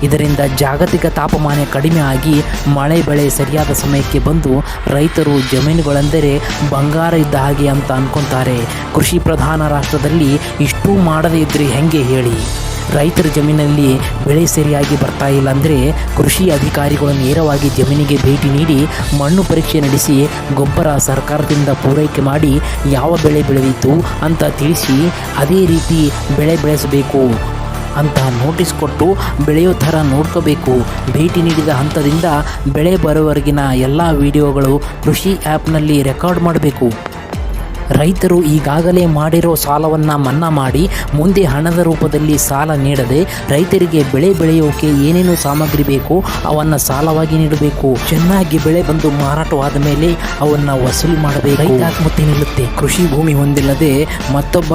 Speaker 1: ಇದರಿಂದ ಜಾಗತಿಕ ತಾಪಮಾನ ಕಡಿಮೆ ಆಗಿ ಮಳೆ ಬೆಳೆ ಸರಿಯಾದ ಸಮಯಕ್ಕೆ ಬಂದು ರೈತರು ಜಮೀನುಗಳೆಂದರೆ ಬಂಗಾರ ಇದ್ದ ಹಾಗೆ ಅಂತ ಅಂದ್ಕೊತಾರೆ. ಕೃಷಿ ಪ್ರಧಾನ ರಾಷ್ಟ್ರದಲ್ಲಿ ಇಷ್ಟೂ ಮಾಡದೇ ಇದ್ದರೆ ಹೆಂಗೆ ಹೇಳಿ? ರೈತರ ಜಮೀನಲ್ಲಿ ಬೆಳೆ ಸರಿಯಾಗಿ ಬರ್ತಾ ಇಲ್ಲ ಅಂದರೆ ಕೃಷಿ ಅಧಿಕಾರಿಗಳು ನೇರವಾಗಿ ಜಮೀನಿಗೆ ಭೇಟಿ ನೀಡಿ ಮಣ್ಣು ಪರೀಕ್ಷೆ ನಡೆಸಿ ಗೊಬ್ಬರ ಸರ್ಕಾರದಿಂದ ಪೂರೈಕೆ ಮಾಡಿ ಯಾವ ಬೆಳೆ ಬೆಳೆಯಿತು ಅಂತ ತಿಳಿಸಿ ಅದೇ ರೀತಿ ಬೆಳೆ ಬೆಳೆಸಬೇಕು ಅಂತ ನೋಟಿಸ್ ಕೊಟ್ಟು ಬೆಳೆಯೋ ಥರ ನೋಡ್ಕೋಬೇಕು. ಭೇಟಿ ನೀಡಿದ ಹಂತದಿಂದ ಬೆಳೆ ಬರೋವರೆಗಿನ ಎಲ್ಲ ವಿಡಿಯೋಗಳು ಕೃಷಿ ಆ್ಯಪ್ನಲ್ಲಿ ರೆಕಾರ್ಡ್ ಮಾಡಬೇಕು. ರೈತರು ಈಗಾಗಲೇ ಮಾಡಿರೋ ಸಾಲವನ್ನು ಮನ್ನಾ ಮಾಡಿ ಮುಂದೆ ಹಣದ ರೂಪದಲ್ಲಿ ಸಾಲ ನೀಡದೆ ರೈತರಿಗೆ ಬೆಳೆ ಬೆಳೆಯೋಕೆ ಏನೇನು ಸಾಮಗ್ರಿ ಬೇಕು ಅವನ್ನು ಸಾಲವಾಗಿ ನೀಡಬೇಕು. ಚೆನ್ನಾಗಿ ಬೆಳೆ ಬಂದು ಮಾರಾಟವಾದ ಮೇಲೆ ಅವನ್ನು ವಸೂಲಿ ಮಾಡಬೇಕು. ರೈತ ಆತ್ಮಹತ್ಯೆ ನಿಲ್ಲುತ್ತೆ. ಕೃಷಿ ಭೂಮಿ ಹೊಂದಿಲ್ಲದೆ ಮತ್ತೊಬ್ಬ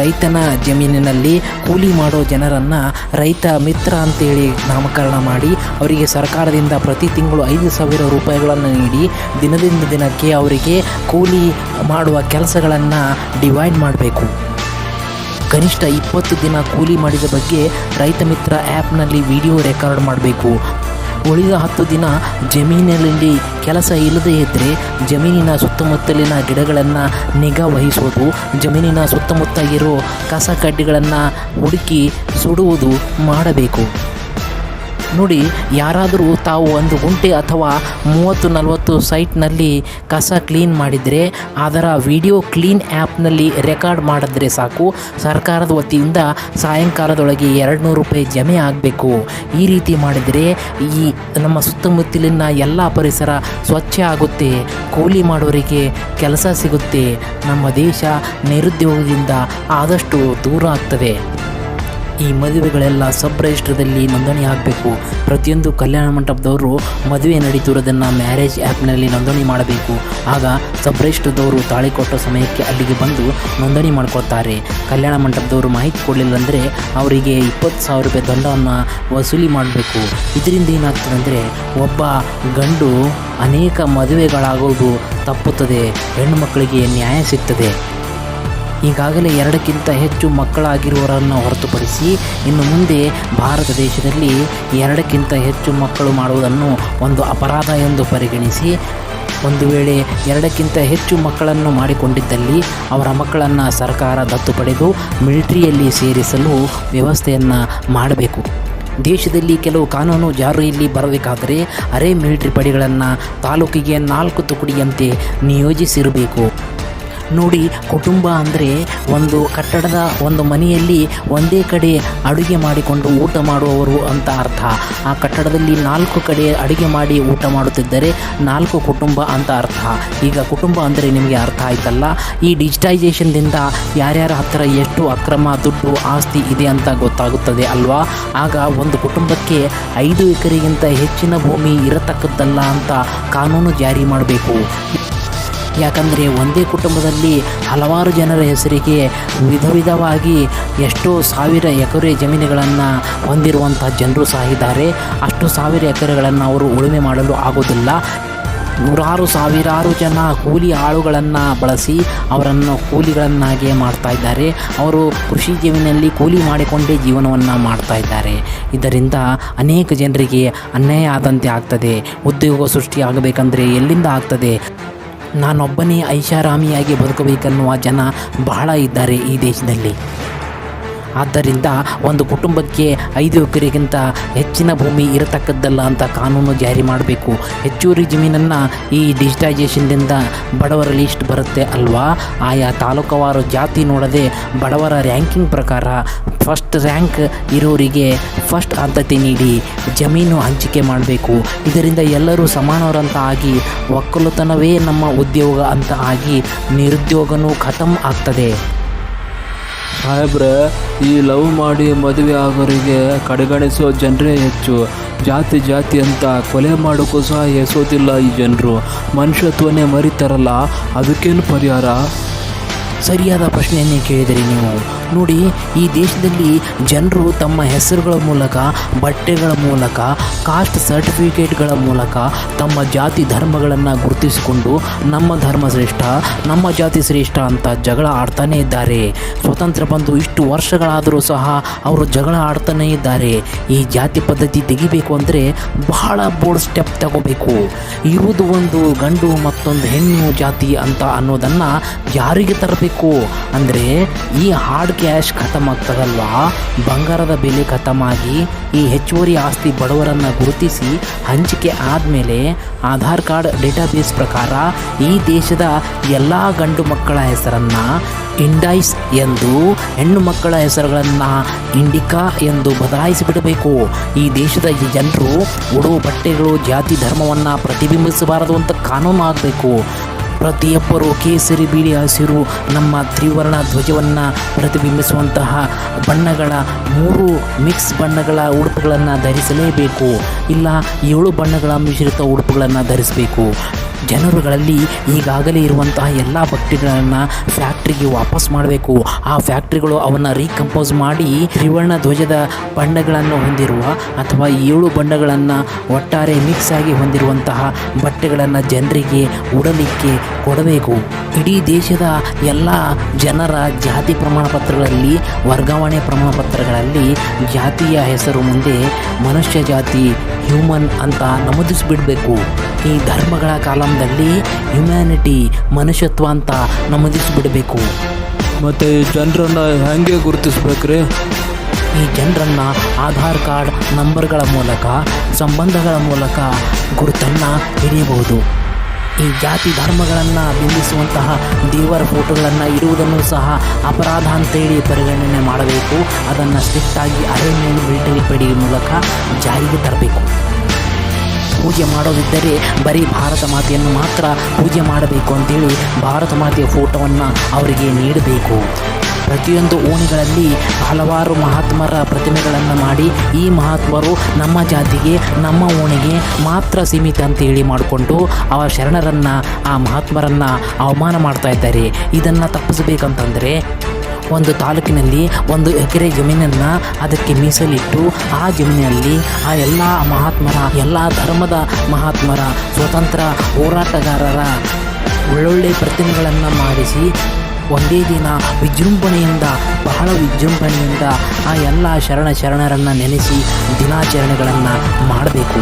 Speaker 1: ರೈತನ ಜಮೀನಿನಲ್ಲಿ ಕೂಲಿ ಮಾಡೋ ಜನರನ್ನು ರೈತ ಮಿತ್ರ ಅಂತೇಳಿ ನಾಮಕರಣ ಮಾಡಿ ಅವರಿಗೆ ಸರ್ಕಾರದಿಂದ ಪ್ರತಿ ತಿಂಗಳು 5,000 ರೂಪಾಯಿಗಳನ್ನು ನೀಡಿ ದಿನದಿಂದ ದಿನಕ್ಕೆ ಅವರಿಗೆ ಕೂಲಿ ಮಾಡುವ ಕೆಲಸಗಳನ್ನು ಡಿವೈಡ್ ಮಾಡಬೇಕು. ಕನಿಷ್ಠ 20 ದಿನ ಕೂಲಿ ಮಾಡಿದ ಬಗ್ಗೆ ರೈತ ಮಿತ್ರ ಆ್ಯಪ್ನಲ್ಲಿ ವಿಡಿಯೋ ರೆಕಾರ್ಡ್ ಮಾಡಬೇಕು. ಉಳಿದ 10 ದಿನ ಜಮೀನಿನಲ್ಲಿ ಕೆಲಸ ಇಲ್ಲದೇ ಇದ್ದರೆ ಜಮೀನಿನ ಸುತ್ತಮುತ್ತಲಿನ ಗಿಡಗಳನ್ನು ನಿಗಾ ವಹಿಸುವುದು, ಜಮೀನಿನ ಸುತ್ತಮುತ್ತ ಇರೋ ಕಸ ಕಡ್ಡಿಗಳನ್ನು ಹುಡುಕಿ ಸುಡುವುದು ಮಾಡಬೇಕು. ನೋಡಿ, ಯಾರಾದರೂ ತಾವು 1 ಗುಂಟೆ ಅಥವಾ 30-40 ಸೈಟ್ನಲ್ಲಿ ಕಸ ಕ್ಲೀನ್ ಮಾಡಿದರೆ ಅದರ ವಿಡಿಯೋ ಕ್ಲೀನ್ ಆ್ಯಪ್ನಲ್ಲಿ ರೆಕಾರ್ಡ್ ಮಾಡಿದ್ರೆ ಸಾಕು. ಸರ್ಕಾರದ ವತಿಯಿಂದ ಸಾಯಂಕಾಲದೊಳಗೆ 200 ರೂಪಾಯಿ ಜಮೆ ಆಗಬೇಕು. ಈ ರೀತಿ ಮಾಡಿದರೆ ಈ ನಮ್ಮ ಸುತ್ತಮುತ್ತಲಿನ ಎಲ್ಲ ಪರಿಸರ ಸ್ವಚ್ಛ ಆಗುತ್ತೆ. ಕೂಲಿ ಮಾಡೋರಿಗೆ ಕೆಲಸ ಸಿಗುತ್ತೆ. ನಮ್ಮ ದೇಶ ನಿರುದ್ಯೋಗದಿಂದ ಆದಷ್ಟು ದೂರ ಆಗ್ತದೆ. ಈ ಮದುವೆಗಳೆಲ್ಲ ಸಬ್ ರಿಜಿಸ್ಟ್ರದಲ್ಲಿ ನೋಂದಣಿ ಆಗಬೇಕು. ಪ್ರತಿಯೊಂದು ಕಲ್ಯಾಣ ಮಂಟಪದವರು ಮದುವೆ ನಡೀತಿರೋದನ್ನು ಮ್ಯಾರೇಜ್ ಆ್ಯಪ್ನಲ್ಲಿ ನೋಂದಣಿ ಮಾಡಬೇಕು. ಆಗ ಸಬ್ ರಿಜಿಸ್ಟ್ರದವರು ತಾಳಿ ಕೊಟ್ಟ ಸಮಯಕ್ಕೆ ಅಲ್ಲಿಗೆ ಬಂದು ನೋಂದಣಿ ಮಾಡ್ಕೊಳ್ತಾರೆ. ಕಲ್ಯಾಣ ಮಂಟಪದವರು ಮಾಹಿತಿ ಕೊಡಲಿಲ್ಲ ಅಂದರೆ ಅವರಿಗೆ 20,000 ರೂಪಾಯಿ ದಂಡವನ್ನು ವಸೂಲಿ ಮಾಡಬೇಕು. ಇದರಿಂದ ಏನಾಗ್ತದೆ ಅಂದರೆ ಒಬ್ಬ ಗಂಡು ಅನೇಕ ಮದುವೆಗಳಾಗೋದು ತಪ್ಪುತ್ತದೆ. ಹೆಣ್ಣು ಮಕ್ಕಳಿಗೆ ನ್ಯಾಯ ಸಿಗ್ತದೆ. ಈಗಾಗಲೇ 2ಕ್ಕಿಂತ ಹೆಚ್ಚು ಮಕ್ಕಳಾಗಿರುವವರನ್ನು ಹೊರತುಪಡಿಸಿ ಇನ್ನು ಮುಂದೆ ಭಾರತ ದೇಶದಲ್ಲಿ 2ಕ್ಕಿಂತ ಹೆಚ್ಚು ಮಕ್ಕಳು ಮಾಡುವುದನ್ನು ಒಂದು ಅಪರಾಧ ಎಂದು ಪರಿಗಣಿಸಿ, ಒಂದು ವೇಳೆ 2ಕ್ಕಿಂತ ಹೆಚ್ಚು ಮಕ್ಕಳನ್ನು ಮಾಡಿಕೊಂಡಿದ್ದಲ್ಲಿ ಅವರ ಮಕ್ಕಳನ್ನು ಸರ್ಕಾರ ದತ್ತು ಪಡೆದು ಮಿಲಿಟರಿಯಲ್ಲಿ ಸೇರಿಸಲು ವ್ಯವಸ್ಥೆಯನ್ನು ಮಾಡಬೇಕು. ದೇಶದಲ್ಲಿ ಕೆಲವು ಕಾನೂನು ಜಾರಿಯಲ್ಲಿ ಬರಬೇಕಾದರೆ ಅರೆ ಮಿಲಿಟರಿ ಪಡೆಗಳನ್ನು ತಾಲೂಕಿಗೆ 4 ತುಕಡಿಯಂತೆ ನಿಯೋಜಿಸಿರಬೇಕು. ನೋಡಿ, ಕುಟುಂಬ ಅಂದರೆ ಒಂದು ಕಟ್ಟಡದ ಒಂದು ಮನೆಯಲ್ಲಿ ಒಂದೇ ಕಡೆ ಅಡುಗೆ ಮಾಡಿಕೊಂಡು ಊಟ ಮಾಡುವವರು ಅಂತ ಅರ್ಥ. ಆ ಕಟ್ಟಡದಲ್ಲಿ 4 ಕಡೆ ಅಡುಗೆ ಮಾಡಿ ಊಟ ಮಾಡುತ್ತಿದ್ದರೆ 4 ಕುಟುಂಬ ಅಂತ ಅರ್ಥ. ಈಗ ಕುಟುಂಬ ಅಂದರೆ ನಿಮಗೆ ಅರ್ಥ ಆಯ್ತಲ್ಲ. ಈ ಡಿಜಿಟೈಸೇಷನ್ದಿಂದ ಯಾರ್ಯಾರ ಹತ್ತಿರ ಎಷ್ಟು ಅಕ್ರಮ ದುಡ್ಡು ಆಸ್ತಿ ಇದೆ ಅಂತ ಗೊತ್ತಾಗುತ್ತದೆ ಅಲ್ವಾ. ಆಗ ಒಂದು ಕುಟುಂಬಕ್ಕೆ 5 ಎಕರೆಗಿಂತ ಹೆಚ್ಚಿನ ಭೂಮಿ ಇರತಕ್ಕದ್ದಲ್ಲ ಅಂತ ಕಾನೂನು ಜಾರಿ ಮಾಡಬೇಕು. ಯಾಕಂದರೆ ಒಂದೇ ಕುಟುಂಬದಲ್ಲಿ ಹಲವಾರು ಜನರ ಹೆಸರಿಗೆ ವಿಧವಾಗಿ ಎಷ್ಟೋ 1000 ಎಕರೆ ಜಮೀನುಗಳನ್ನು ಹೊಂದಿರುವಂಥ ಜನರು ಸಹ ಇದ್ದಾರೆ. ಅಷ್ಟು 1000 ಎಕರೆಗಳನ್ನು ಅವರು ಉಳುಮೆ ಮಾಡಲು ಆಗೋದಿಲ್ಲ. ನೂರಾರು ಸಾವಿರಾರು ಜನ ಕೂಲಿ ಆಳುಗಳನ್ನು ಬಳಸಿ ಅವರನ್ನು ಕೂಲಿಗಳನ್ನಾಗಿ ಮಾಡ್ತಾ ಇದ್ದಾರೆ. ಅವರು ಕೃಷಿ ಜಮೀನಲ್ಲಿ ಕೂಲಿ ಮಾಡಿಕೊಂಡೇ ಜೀವನವನ್ನು ಮಾಡ್ತಾ ಇದ್ದಾರೆ. ಇದರಿಂದ ಅನೇಕ ಜನರಿಗೆ ಅನ್ಯಾಯ ಆದಂತೆ ಆಗ್ತದೆ. ಉದ್ಯೋಗ ಸೃಷ್ಟಿಯಾಗಬೇಕಂದ್ರೆ ಎಲ್ಲಿಂದ ಆಗ್ತದೆ? ನಾನೊಬ್ಬನೇ ಐಷಾರಾಮಿಯಾಗಿ ಬದುಕಬೇಕನ್ನುವ ಜನ ಬಹಳ ಇದ್ದಾರೆ ಈ ದೇಶದಲ್ಲಿ. ಆದ್ದರಿಂದ ಒಂದು ಕುಟುಂಬಕ್ಕೆ 5 ಎಕರೆಗಿಂತ ಹೆಚ್ಚಿನ ಭೂಮಿ ಇರತಕ್ಕದ್ದಲ್ಲ ಅಂತ ಕಾನೂನು ಜಾರಿ ಮಾಡಬೇಕು. ಹೆಚ್ಚುವರಿ ಜಮೀನನ್ನು ಈ ಡಿಜಿಟೈಸೇಷನ್ನಿಂದ ಬಡವರ ಲಿಸ್ಟ್ ಬರುತ್ತೆ ಅಲ್ವಾ. ಆಯಾ ತಾಲೂಕುವಾರು ಜಾತಿ ನೋಡದೆ ಬಡವರ ರ್ಯಾಂಕಿಂಗ್ ಪ್ರಕಾರ ಫಸ್ಟ್ ರ್ಯಾಂಕ್ ಇರೋರಿಗೆ ಫಸ್ಟ್ ಆದ್ಯತೆ ನೀಡಿ ಜಮೀನು ಹಂಚಿಕೆ ಮಾಡಬೇಕು. ಇದರಿಂದ ಎಲ್ಲರೂ ಸಮಾನರಂತ ಆಗಿ ಒಕ್ಕಲುತನವೇ ನಮ್ಮ ಉದ್ಯೋಗ ಅಂತ ಆಗಿ ನಿರುದ್ಯೋಗನೂ ಖತಮ್ ಆಗ್ತದೆ.
Speaker 3: ಸಾಹೇಬ್ರೆ, ಈ ಲವ್ ಮಾಡಿ ಮದುವೆ ಆಗೋರಿಗೆ ಕಡೆಗಣಿಸೋ ಜನರೇ ಹೆಚ್ಚು. ಜಾತಿ ಅಂತ ಕೊಲೆ ಮಾಡೋಕ್ಕೂ ಸಹ ಎಸೋದಿಲ್ಲ ಈ ಜನರು. ಮನುಷ್ಯತ್ವನೇ ಮರಿತಾರಲ್ಲ, ಅದಕ್ಕೇನು ಪರಿಹಾರ?
Speaker 1: ಸರಿಯಾದ ಪ್ರಶ್ನೆಯನ್ನೇ ಕೇಳಿದಿರಿ ನೀವು. ನೋಡಿ, ಈ ದೇಶದಲ್ಲಿ ಜನರು ತಮ್ಮ ಹೆಸರುಗಳ ಮೂಲಕ, ಬಟ್ಟೆಗಳ ಮೂಲಕ, ಕಾಸ್ಟ್ ಸರ್ಟಿಫಿಕೇಟ್ಗಳ ಮೂಲಕ ತಮ್ಮ ಜಾತಿ ಧರ್ಮಗಳನ್ನು ಗುರುತಿಸಿಕೊಂಡು ನಮ್ಮ ಧರ್ಮ ಶ್ರೇಷ್ಠ, ನಮ್ಮ ಜಾತಿ ಶ್ರೇಷ್ಠ ಅಂತ ಜಗಳ ಆಡ್ತಾನೇ ಇದ್ದಾರೆ. ಸ್ವತಂತ್ರ ಬಂದು ಇಷ್ಟು ವರ್ಷಗಳಾದರೂ ಸಹ ಅವರು ಜಗಳ ಆಡ್ತಾನೇ ಇದ್ದಾರೆ. ಈ ಜಾತಿ ಪದ್ಧತಿ ತೆಗಿಬೇಕು ಅಂದರೆ ಬಹಳ ಬೋಲ್ಡ್ ಸ್ಟೆಪ್ ತಗೋಬೇಕು. ಇರುವುದು ಒಂದು ಗಂಡು ಮತ್ತೊಂದು ಹೆಣ್ಣು ಜಾತಿ ಅಂತ ಅನ್ನೋದನ್ನು ಯಾರಿಗೆ ತರಬೇಕು ಅಂದರೆ ಈ ಹಾರ್ಡ್ ಕ್ಯಾಶ್ ಖತಮ್ ಆಗ್ತದಲ್ವಾ, ಬಂಗಾರದ ಬೆಲೆ ಖತಮ್ ಆಗಿ ಈ ಹೆಚ್ಚುವರಿ ಆಸ್ತಿ ಬಡವರನ್ನು ಗುರುತಿಸಿ ಹಂಚಿಕೆ ಆದಮೇಲೆ ಆಧಾರ್ ಕಾರ್ಡ್ ಡೇಟಾಬೇಸ್ ಪ್ರಕಾರ ಈ ದೇಶದ ಎಲ್ಲ ಗಂಡು ಮಕ್ಕಳ ಹೆಸರನ್ನು ಇಂಡೈಸ್ ಎಂದು, ಹೆಣ್ಣು ಮಕ್ಕಳ ಹೆಸರುಗಳನ್ನು ಇಂಡಿಕಾ ಎಂದು ಬದಲಾಯಿಸಿಬಿಡಬೇಕು. ಈ ದೇಶದ ಜನರು ಉಡುವ ಬಟ್ಟೆಗಳು ಜಾತಿ ಧರ್ಮವನ್ನು ಪ್ರತಿಬಿಂಬಿಸಬಾರದು ಅಂತ ಕಾನೂನು ಆಗಬೇಕು. ಪ್ರತಿಯೊಬ್ಬರು ಕೇಸರಿ, ಬಿಳಿ, ಹಸಿರು ನಮ್ಮ ತ್ರಿವರ್ಣ ಧ್ವಜವನ್ನು ಪ್ರತಿಬಿಂಬಿಸುವಂತಹ ಬಣ್ಣಗಳ 3 ಮಿಕ್ಸ್ ಬಣ್ಣಗಳ ಉಡುಪುಗಳನ್ನು ಧರಿಸಲೇಬೇಕು. ಇಲ್ಲ 7 ಬಣ್ಣಗಳ ಮಿಶ್ರಿತ ಉಡುಪುಗಳನ್ನು ಧರಿಸಬೇಕು. ಜನರುಗಳಲ್ಲಿ ಈಗಾಗಲೇ ಇರುವಂತಹ ಎಲ್ಲ ಬಟ್ಟೆಗಳನ್ನು ಫ್ಯಾಕ್ಟ್ರಿಗೆ ವಾಪಸ್ ಮಾಡಬೇಕು. ಆ ಫ್ಯಾಕ್ಟ್ರಿಗಳು ಅವನ್ನು ರೀಕಂಪೋಸ್ ಮಾಡಿ ತ್ರಿವರ್ಣ ಧ್ವಜದ ಬಣ್ಣಗಳನ್ನು ಹೊಂದಿರುವ ಅಥವಾ 7 ಬಣ್ಣಗಳನ್ನು ಒಟ್ಟಾರೆ ಮಿಕ್ಸ್ ಆಗಿ ಹೊಂದಿರುವಂತಹ ಬಟ್ಟೆಗಳನ್ನು ಜನರಿಗೆ ಉಡಲಿಕ್ಕೆ ಕೊಡಬೇಕು. ಇಡೀ ದೇಶದ ಎಲ್ಲ ಜನರ ಜಾತಿ ಪ್ರಮಾಣ ಪತ್ರಗಳಲ್ಲಿ, ವರ್ಗಾವಣೆ ಪ್ರಮಾಣ ಪತ್ರಗಳಲ್ಲಿ ಜಾತಿಯ ಹೆಸರು ಮುಂದೆ ಮನುಷ್ಯ ಜಾತಿ, ಹ್ಯೂಮನ್ ಅಂತ ನಮೂದಿಸಿಬಿಡಬೇಕು. ಈ ಧರ್ಮಗಳ ಕಾಲಂದಲ್ಲಿ ಹ್ಯುಮ್ಯಾನಿಟಿ, ಮನುಷ್ಯತ್ವ ಅಂತ ನಮೂದಿಸಿಬಿಡಬೇಕು.
Speaker 3: ಮತ್ತು ಈ ಜನರನ್ನು ಹೇಗೆ ಗುರುತಿಸ್ಬೇಕ್ರಿ?
Speaker 1: ಈ ಜನರನ್ನು ಆಧಾರ್ ಕಾರ್ಡ್ ನಂಬರ್ಗಳ ಮೂಲಕ, ಸಂಬಂಧಗಳ ಮೂಲಕ ಗುರುತನ್ನು ಹಿಡಿಯಬಹುದು. ಈ ಜಾತಿ ಧರ್ಮಗಳನ್ನು ಬಿಂಬಿಸುವಂತಹ ದೇವರ ಫೋಟೋಗಳನ್ನು ಇಡುವುದನ್ನು ಸಹ ಅಪರಾಧ ಅಂತೇಳಿ ಪರಿಗಣನೆ ಮಾಡಬೇಕು. ಅದನ್ನು ಸ್ಟ್ರಿಕ್ಟಾಗಿ ಅರಣ್ಯ ಮಿಲಿಟರಿ ಪಡೆ ಮೂಲಕ ಜಾರಿಗೆ ತರಬೇಕು. ಪೂಜೆ ಮಾಡೋದಿದ್ದರೆ ಬರೀ ಭಾರತ ಮಾತೆಯನ್ನು ಮಾತ್ರ ಪೂಜೆ ಮಾಡಬೇಕು ಅಂತೇಳಿ ಭಾರತ ಮಾತೆಯ ಫೋಟೋವನ್ನು ಅವರಿಗೆ ನೀಡಬೇಕು. ಪ್ರತಿಯೊಂದು ಓಣಿಗಳಲ್ಲಿ ಹಲವಾರು ಮಹಾತ್ಮರ ಪ್ರತಿಮೆಗಳನ್ನು ಮಾಡಿ ಈ ಮಹಾತ್ಮರು ನಮ್ಮ ಜಾತಿಗೆ, ನಮ್ಮ ಓಣಿಗೆ ಮಾತ್ರ ಸೀಮಿತ ಅಂತೇಳಿ ಮಾಡಿಕೊಂಡು ಆ ಶರಣರನ್ನು, ಆ ಮಹಾತ್ಮರನ್ನು ಅವಮಾನ ಮಾಡ್ತಾ ಇದ್ದಾರೆ. ಇದನ್ನು ತಪ್ಪಿಸಬೇಕಂತಂದರೆ ಒಂದು ತಾಲೂಕಿನಲ್ಲಿ 1 ಎಕರೆ ಜಮೀನನ್ನು ಅದಕ್ಕೆ ಮೀಸಲಿಟ್ಟು ಆ ಜಮೀನಿನಲ್ಲಿ ಆ ಎಲ್ಲ ಮಹಾತ್ಮರ, ಎಲ್ಲ ಧರ್ಮದ ಮಹಾತ್ಮರ, ಸ್ವತಂತ್ರ ಹೋರಾಟಗಾರರ ಒಳ್ಳೊಳ್ಳೆ ಪ್ರತಿಮೆಗಳನ್ನು ಮಾಡಿಸಿ ಒಂದೇ ದಿನ ವಿಜೃಂಭಣೆಯಿಂದ, ಬಹಳ ವಿಜೃಂಭಣೆಯಿಂದ ಆ ಎಲ್ಲ ಶರಣರನ್ನು ನೆನೆಸಿ ದಿನಾಚರಣೆಗಳನ್ನು ಮಾಡಬೇಕು.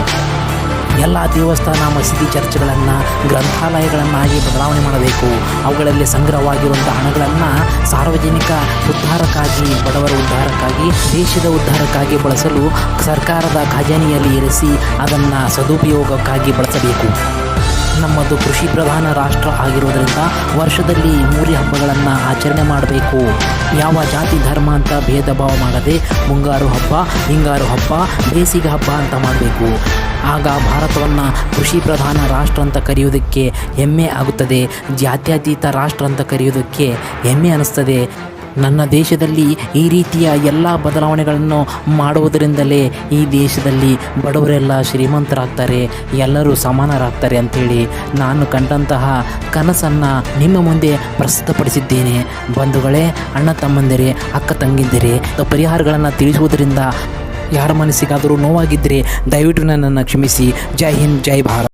Speaker 1: ಎಲ್ಲ ದೇವಸ್ಥಾನ, ಮಸೀದಿ, ಚರ್ಚ್ಗಳನ್ನು ಗ್ರಂಥಾಲಯಗಳನ್ನಾಗಿ ಬದಲಾವಣೆ ಮಾಡಬೇಕು. ಅವುಗಳಲ್ಲಿ ಸಂಗ್ರಹವಾಗಿರುವಂಥ ಹಣಗಳನ್ನು ಸಾರ್ವಜನಿಕ ಉದ್ಧಾರಕ್ಕಾಗಿ, ಬಡವರ ಉದ್ಧಾರಕ್ಕಾಗಿ, ದೇಶದ ಉದ್ಧಾರಕ್ಕಾಗಿ ಬಳಸಲು ಸರ್ಕಾರದ ಖಜಾನೆಯಲ್ಲಿ ಇರಿಸಿ ಅದನ್ನು ಸದುಪಯೋಗಕ್ಕಾಗಿ ಬಳಸಬೇಕು. ನಮ್ಮದು ಕೃಷಿ ಪ್ರಧಾನ ರಾಷ್ಟ್ರ ಆಗಿರೋದ್ರಿಂದ ವರ್ಷದಲ್ಲಿ 3 ಹಬ್ಬಗಳನ್ನು ಆಚರಣೆ ಮಾಡಬೇಕು. ಯಾವ ಜಾತಿ ಧರ್ಮ ಅಂತ ಭೇದ ಭಾವ ಮಾಡದೆ ಮುಂಗಾರು ಹಬ್ಬ, ಹಿಂಗಾರು ಹಬ್ಬ, ಬೇಸಿಗೆ ಹಬ್ಬ ಅಂತ ಮಾಡಬೇಕು. ಆಗ ಭಾರತವನ್ನು ಕೃಷಿ ಪ್ರಧಾನ ರಾಷ್ಟ್ರ ಅಂತ ಕರೆಯೋದಕ್ಕೆ ಹೆಮ್ಮೆ ಆಗುತ್ತದೆ. ಜಾತ್ಯತೀತ ರಾಷ್ಟ್ರ ಅಂತ ಕರೆಯೋದಕ್ಕೆ ಹೆಮ್ಮೆ ಅನ್ನಿಸ್ತದೆ. ನನ್ನ ದೇಶದಲ್ಲಿ ಈ ರೀತಿಯ ಎಲ್ಲ ಬದಲಾವಣೆಗಳನ್ನು ಮಾಡುವುದರಿಂದಲೇ ಈ ದೇಶದಲ್ಲಿ ಬಡವರೆಲ್ಲ ಶ್ರೀಮಂತರಾಗ್ತಾರೆ, ಎಲ್ಲರೂ ಸಮಾನರಾಗ್ತಾರೆ ಅಂಥೇಳಿ ನಾನು ಕಂಡಂತಹ ಕನಸನ್ನು ನಿಮ್ಮ ಮುಂದೆ ಪ್ರಸ್ತುತಪಡಿಸಿದ್ದೇನೆ. ಬಂಧುಗಳೇ, ಅಣ್ಣ ತಮ್ಮಂದಿರೇ, ಅಕ್ಕ ತಂಗಿದ್ದಿರೇ, ಪರಿಹಾರಗಳನ್ನು ತಿಳಿಸುವುದರಿಂದ ಯಾರ ಮನಸ್ಸಿಗಾದರೂ ನೋವಾಗಿದ್ದರೆ ದಯವಿಟ್ಟು ನನ್ನನ್ನು ಕ್ಷಮಿಸಿ. ಜೈ ಹಿಂದ್, ಜೈ ಭಾರತ್.